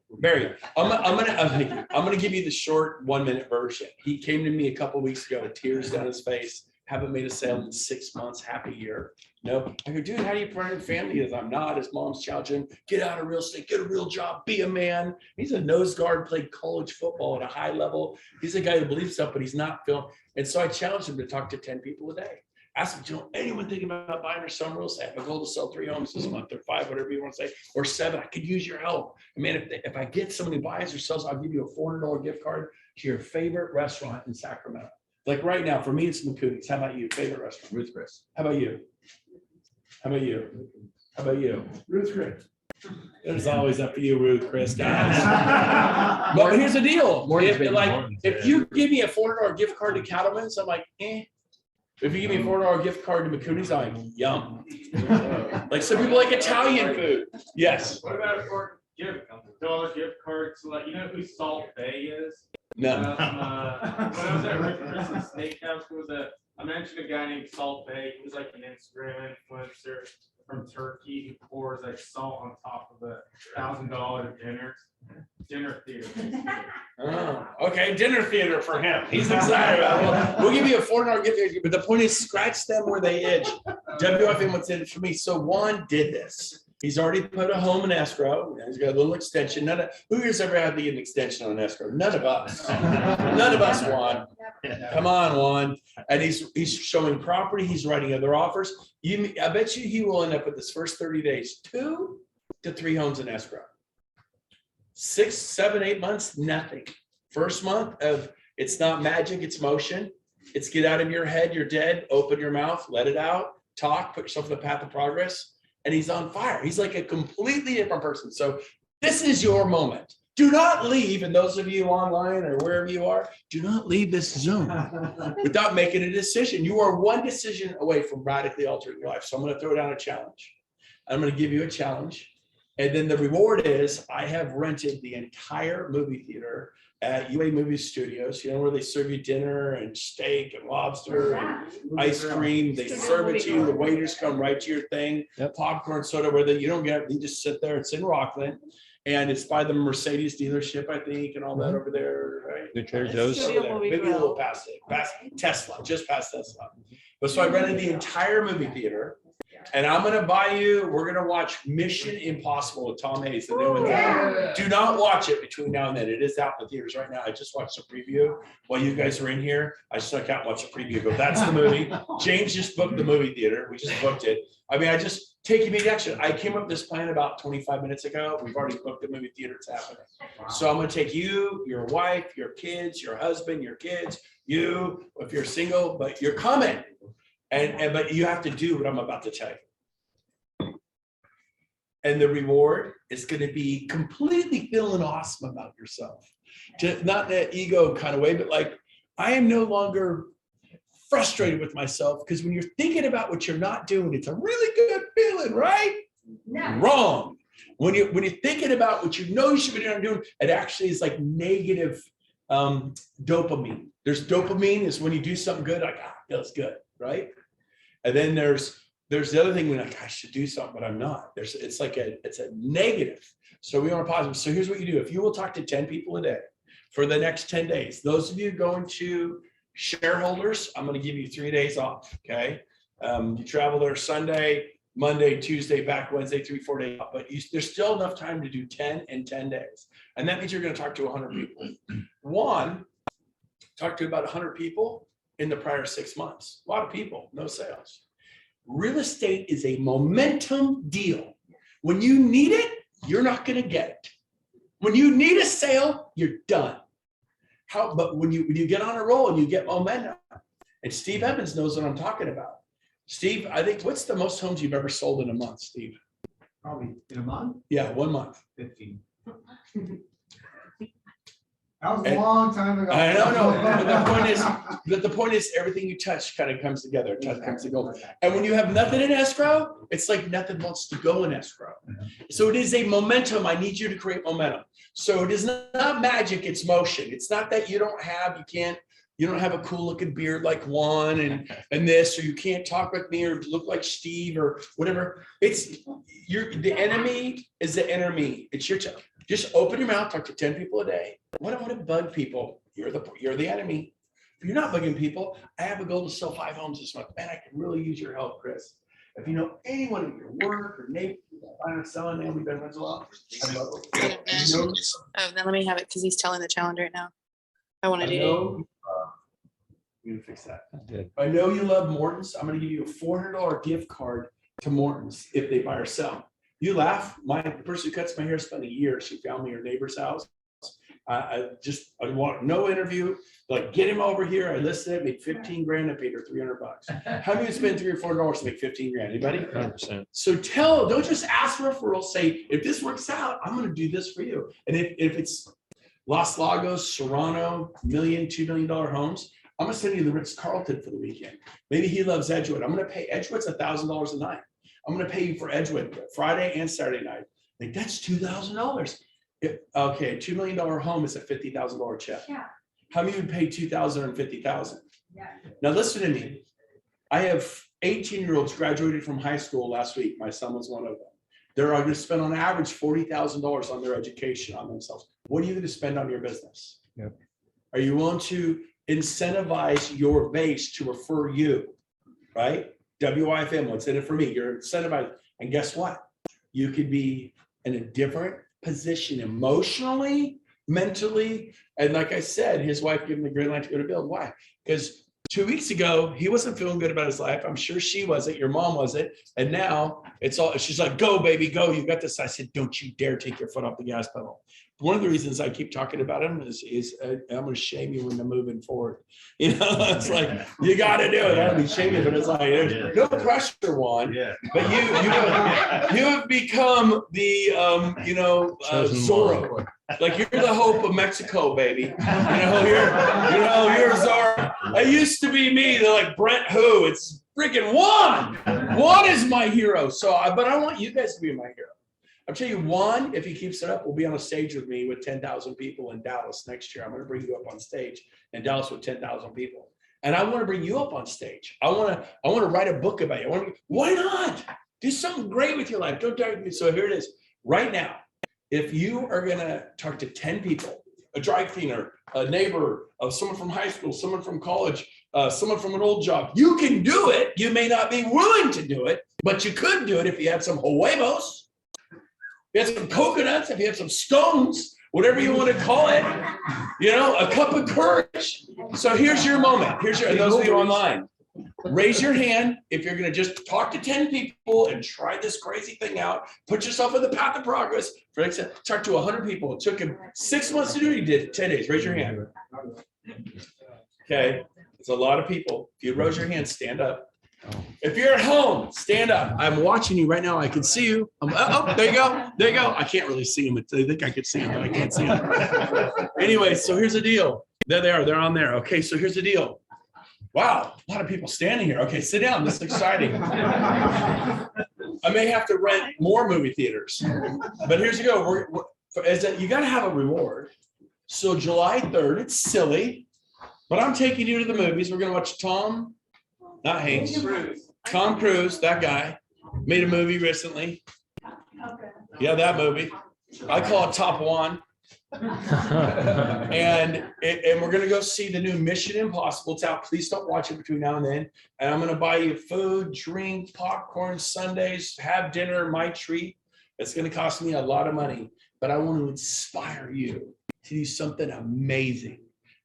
give you the short 1-minute version. He came to me a couple weeks ago, tears down his face. Haven't made a sale in 6 months, happy year. No, I go, dude, how do you provide a family? He goes, I'm not. His mom's challenging. Get out of real estate, get a real job, be a man. He's a nose guard, played college football at a high level. He's a guy who believes stuff, but he's not feeling. And so I challenged him to talk to 10 people a day. Ask them, do you know anyone thinking about buying or selling real estate? I have a goal to sell 3 homes this month or 5, whatever you want to say, or 7. I could use your help. And man, if I get someone who buys or sells, I'll give you a $400 gift card to your favorite restaurant in Sacramento. Like right now, for me, it's McCooney's. How about you? Favorite restaurant? Ruth Chris. How about you? How about you? How about you? Ruth Chris. It's always up to you, Ruth Chris, guys. But here's the deal. If you give me a $400 gift card to Cattleman's, I'm like, eh. If you give me a $400 gift card to McCooney's, I'm like, yum. Like some people like Italian food. Yes. What about a $4 gift card to, like, you know who Salt Bay is? No. When I was at Rick Chris's Steakhouse, I mentioned a guy named Salt Bay. He was like an Instagram influencer from Turkey who pours like salt on top of the $1,000 dinner theater. Oh, okay, dinner theater for him. He's excited about it. We'll give you a $400 gift card, but the point is, scratch them where they itch. WFM what's in it for me. So Juan did this. He's already put a home in escrow. He's got a little extension. Who here's ever had to get an extension on escrow? None of us. None of us, Juan. Come on, Juan. And he's showing property. He's writing other offers. I bet you he will end up with this first 30 days, 2 to 3 homes in escrow. 6, 7, 8 months, nothing. First month of it's not magic, it's motion. It's get out of your head, you're dead. Open your mouth, let it out, talk, put yourself on the path of progress. And he's on fire. He's like a completely different person. So this is your moment. Do not leave, and those of you online or wherever you are, do not leave this Zoom without making a decision. You are one decision away from radically altering your life. So I'm going to throw down a challenge. I'm going to give you a challenge. And then the reward is I have rented the entire movie theater at UA Movie Studios, you know, where they serve you dinner and steak and lobster and ice cream. They serve it to you. The waiters come right to your thing. Popcorn, soda, where you don't get, you just sit there. It's in Rockland. And it's by the Mercedes dealership, I think, and all that over there, right? The Trader Joe's. Maybe a little past it, past Tesla, just past Tesla. But so I rented the entire movie theater. And I'm going to buy you, we're going to watch Mission Impossible with Tom Hayes, the new one. Do not watch it between now and then. It is out in the theaters right now. I just watched the preview while you guys were in here. I snuck out and watched the preview, but that's the movie. James just booked the movie theater. We just booked it. I mean, I just take immediate action. I came up with this plan about 25 minutes ago. We've already booked the movie theater. It's happening. So I'm going to take you, your wife, your kids, your husband, your kids, you, if you're single, but you're coming. But you have to do what I'm about to tell you. And the reward is going to be completely feeling awesome about yourself. Just not in that ego kind of way, but like, I am no longer frustrated with myself, because when you're thinking about what you're not doing, it's a really good feeling, right? No. Wrong. When you're thinking about what you know you should be doing, it actually is like negative dopamine. There's dopamine is when you do something good, like, feels good, right? And then there's there's the other thing, we're like, I should do something, but I'm not. It's a negative. So we want a positive. So here's what you do. If you will talk to 10 people a day for the next 10 days, those of you going to shareholders, I'm going to give you 3 days off. Okay. You travel there Sunday, Monday, Tuesday, back Wednesday, 3-4 days off, but there's still enough time to do 10 in 10 days. And that means you're going to talk to 100 people. One, talk to about 100 people in the prior 6 months. A lot of people, no sales. Real estate is a momentum deal. When you need it, you're not going to get it. When you need a sale, you're done. But when you get on a roll and you get momentum, and Steve Evans knows what I'm talking about. Steve, I think, what's the most homes you've ever sold in a month, Steve? Probably in a month, Yeah, 1 month. 15. That was a long time ago. I don't know. But the point is, everything you touch kind of comes together. Comes to gold. And when you have nothing in escrow, it's like nothing wants to go in escrow. So it is a momentum. I need you to create momentum. So it is not magic, it's motion. It's not that you don't have a cool looking beard like Juan and this, or you can't talk like me or look like Steve or whatever. The enemy is the enemy. It's your job. Just open your mouth, talk to 10 people a day. I don't want to bug people. You're the enemy. If you're not bugging people, I have a goal to sell 5 homes this month. Man, I can really use your help, Chris. If you know anyone in your work or neighbor, buying or selling, man, we've been friends a lot. Oh, then let me have it because he's telling the challenge right now. I want to do it. I'm gonna fix that. I know you love Morton's. I'm gonna give you a $400 gift card to Morton's if they buy or sell. You laugh. The person who cuts my hair spent a year. She found me her neighbor's house. I want no interview. Like, get him over here. I listed it, made 15 grand. I paid her $300. How many would spend $3 or $4 to make 15 grand? Anybody? 100%. So don't just ask for referrals. Say, if this works out, I'm going to do this for you. And if it's Los Lagos, Serrano, $1 million, $2 million homes, I'm going to send you the Ritz-Carlton for the weekend. Maybe he loves Edgewood. I'm going to pay Edgewood's $1,000 a night. I'm going to pay you for Edgewood Friday and Saturday night. Like, that's $2,000. Okay, $2 million home is a $50,000 check. Yeah. How many would pay $2,000 and $50,000? Yeah. Now listen to me. I have 18-year-olds graduated from high school last week. My son was one of them. They're going to spend on average $40,000 on their education, on themselves. What are you going to spend on your business? Yep. Are you willing to incentivize your base to refer you, right? WIFM, what's in it for me? You're incentivized. And guess what? You could be in a different position emotionally, mentally. And like I said, his wife gave him the green light to go to build. Why? Because 2 weeks ago, he wasn't feeling good about his life. I'm sure she wasn't. Your mom wasn't. And now she's like, go, baby, go. You got this. I said, don't you dare take your foot off the gas pedal. One of the reasons I keep talking about him is I'm going to shame you when you're moving forward. You know, it's like, you got to do it. That'd be shaming, but it's like, there's no pressure, Juan. Yeah. But you have become the, Zorro. Like, you're the hope of Mexico, baby. You're Zorro. It used to be me. They're like, Brent who? It's freaking Juan. Juan is my hero. But I want you guys to be my hero. I'll tell you, Juan, if he keeps it up, will be on a stage with me with 10,000 people in Dallas next year. I'm going to bring you up on stage in Dallas with 10,000 people. And I want to bring you up on stage. I want to write a book about you. Why not? Do something great with your life. Don't target me. So here it is. Right now, if you are going to talk to 10 people, a dry cleaner, a neighbor, someone from high school, someone from college, someone from an old job, you can do it. You may not be willing to do it, but you could do it if you had some huevos. If you have some coconuts, if you have some stones, whatever you want to call it, a cup of courage. So here's your moment. And those of you online, raise your hand if you're going to just talk to 10 people and try this crazy thing out. Put yourself on the path of progress. For example, talk to 100 people. It took him 6 months to do it. He did it 10 days. Raise your hand. Okay. It's a lot of people. If you raise your hand, stand up. If you're at home, stand up. I'm watching you right now. I can see you. There you go. There you go. I can't really see them. They think I could see them, but I can't see them. Anyway, so here's the deal. There they are. They're on there. Okay, so here's the deal. Wow, a lot of people standing here. Okay, sit down. This is exciting. I may have to rent more movie theaters. But here's the go. You got to have a reward. So July 3rd, it's silly, but I'm taking you to the movies. We're going to watch Tom. Not Hanks. Tom Cruise, that guy, made a movie recently. Okay. Yeah, that movie. I call it Top One. And we're gonna go see the new Mission Impossible. It's out. Please don't watch it between now and then. And I'm gonna buy you food, drink, popcorn, sundaes, have dinner, my treat. It's gonna cost me a lot of money, but I want to inspire you to do something amazing.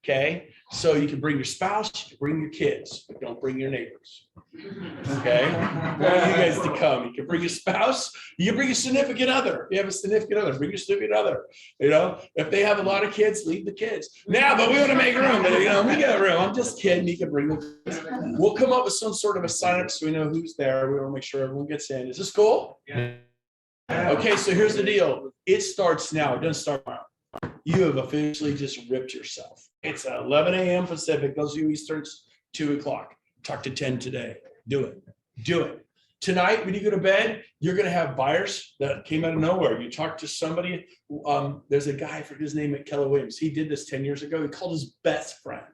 Okay, so you can bring your spouse, you can bring your kids, but don't bring your neighbors. Okay, I want you guys to come. You can bring your spouse, you can bring your significant other. You have a significant other, bring your significant other. You know, if they have a lot of kids, leave the kids. Now, but we want to make room. You know, we got room. I'm just kidding. You can bring them. We'll come up with some sort of a sign up so we know who's there. We want to make sure everyone gets in. Is this cool? Yeah. Okay, so here's the deal. It starts now. It doesn't start tomorrow. You have officially just ripped yourself. It's 11 a.m. Pacific. Those of you Easterns, 2 o'clock. Talk to 10 today. Do it. Do it. Tonight, when you go to bed, you're going to have buyers that came out of nowhere. You talk to somebody. There's a guy, I forget his name, at Keller Williams. He did this 10 years ago. He called his best friend.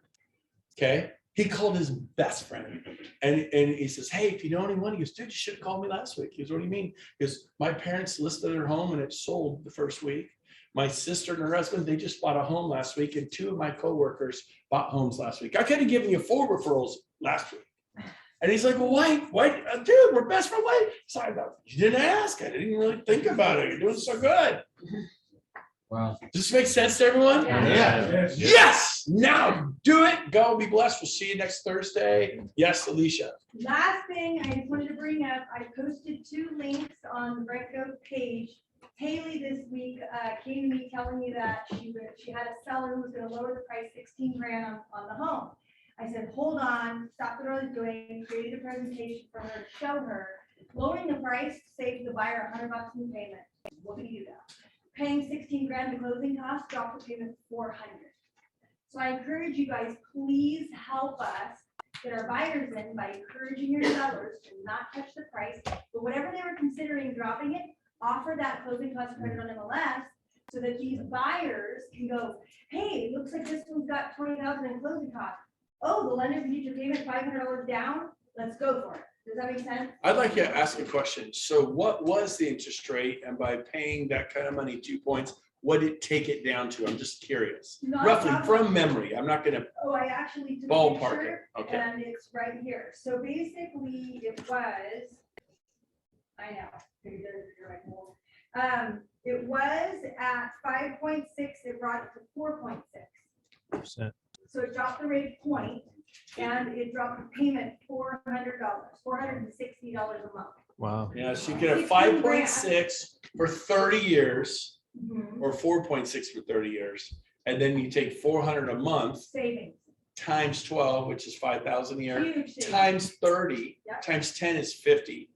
Okay. He called his best friend and he says, hey, if you know anyone, he goes, dude, you should have called me last week. He goes, what do you mean? Because my parents listed their home and it sold the first week. My sister and her husband, they just bought a home last week, and 2 of my coworkers bought homes last week. I could have given you 4 referrals last week. And he's like, well, why, dude, we're best friends. Why? So you didn't ask. I didn't really think about it. You're doing so good. Wow. Does this make sense to everyone? Yeah. Yes. Now do it. Go be blessed. We'll see you next Thursday. Yes, Alicia. Last thing I just wanted to bring up, I posted 2 links on the Brent Gove page. Haley this week came to me telling me that she had a seller who was going to lower the price 16 grand on the home. I said, hold on, stop what I was doing, created a presentation for her to show her. Lowering the price saved the buyer $100 in payment. What can you do that? Paying 16 grand in closing costs, drop the payment to 400. So I encourage you guys, please help us get our buyers in by encouraging your sellers to not touch the price, but whatever they were considering dropping it, offer that closing cost credit on MLS so that these buyers can go, hey, it looks like this one's got 20,000 in closing costs. Oh, the lender can get your payment $500 down. Let's go for it. Does that make sense? I'd like to ask a question. So what was the interest rate? And by paying that kind of money, 2 points, what did it take it down to? I'm just curious. Roughly from memory. I'm not going to. Oh, I actually took a ballpark picture, it. Okay. and it's right here. So basically it was, I know. It was at 5.6, it brought it to 4.6. So it dropped the rate point and it dropped the payment $400, $460 a month. Wow. Yeah, so you get a 5.6 for 30 years or 4.6 for 30 years. And then you take 400 a month savings times 12, which is 5,000 a year, Huge savings. times 30, Yep. times 10 is 50.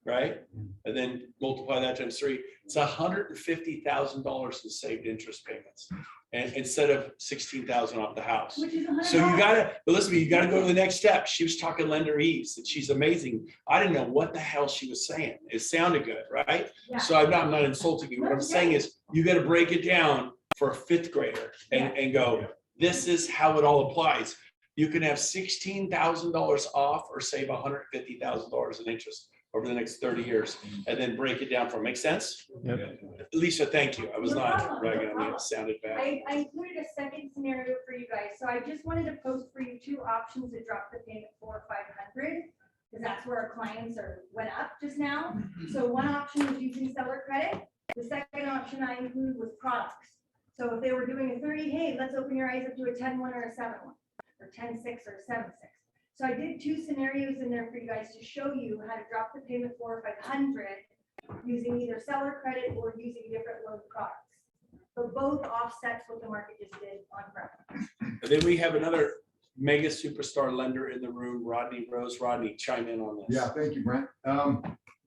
Right? And then multiply that times 3. It's $150,000 in saved interest payments. And instead of 16,000 off the house. Which is $100. So you gotta, but listen, you gotta go to the next step. She was talking lender ease and she's amazing. I didn't know what the hell she was saying. It sounded good, right? Yeah. So I'm not insulting you. What I'm saying is you gotta break it down for a 5th grader and go, this is how it all applies. You can have $16,000 off or save $150,000 in interest over the next 30 years and then break it down for them. Make sense? Yep. Lisa, thank you. I was No not problem, bragging no on you. It problem. sounded bad. I included a second scenario for you guys. So I just wanted to post for you 2 options that drop the payment for 500, because that's where our clients went up just now. So one option was using seller credit. The second option I included was products. So if they were doing a 30, hey, let's open your eyes up to a 10-1 or a 7-1 or 10-6 or a 7-6. So I did 2 scenarios in there for you guys to show you how to drop the payment 400 or 500 using either seller credit or using different loan products. But both offsets what the market just did on front. And then we have another mega superstar lender in the room, Rodney Rose. Rodney, chime in on this. Yeah, thank you, Brent.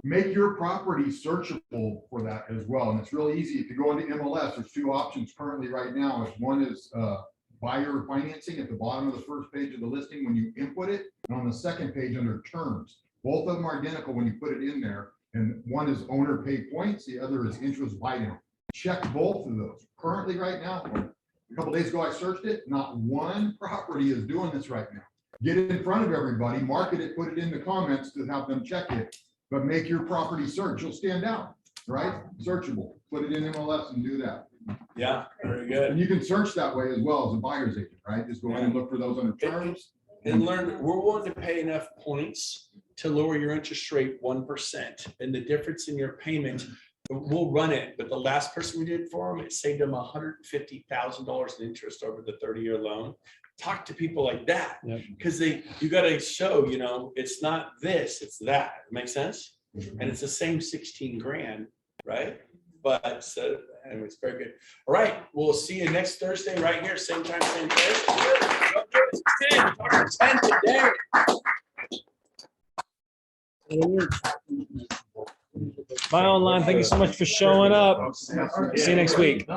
Make your property searchable for that as well. And it's really easy. If you go into MLS, there's 2 options currently right now. One is buyer financing at the bottom of the first page of the listing when you input it, and on the second page under terms. Both of them are identical when you put it in there. And one is owner pay points, the other is interest buy-down. Check both of those. Currently right now, a couple days ago I searched it, not one property is doing this right now. get it in front of everybody, market it, put it in the comments to have them check it, but make your property search, you'll stand out, right? Searchable, put it in MLS and do that. Yeah, very good. And you can search that way as well as a buyer's agent, right? Just go in and look for those under terms. And learn, we're willing to pay enough points to lower your interest rate 1%. And the difference in your payment, we'll run it, but the last person we did it for them, it saved them $150,000 in interest over the 30-year loan. Talk to people like that, because you gotta show, it's not this, it's that. Make sense? And it's the same 16 grand, right? But so anyways, very good. All right, we'll see you next Thursday right here, same time, same place. 10 today. Bye online. Thank you so much for showing up. See you next week.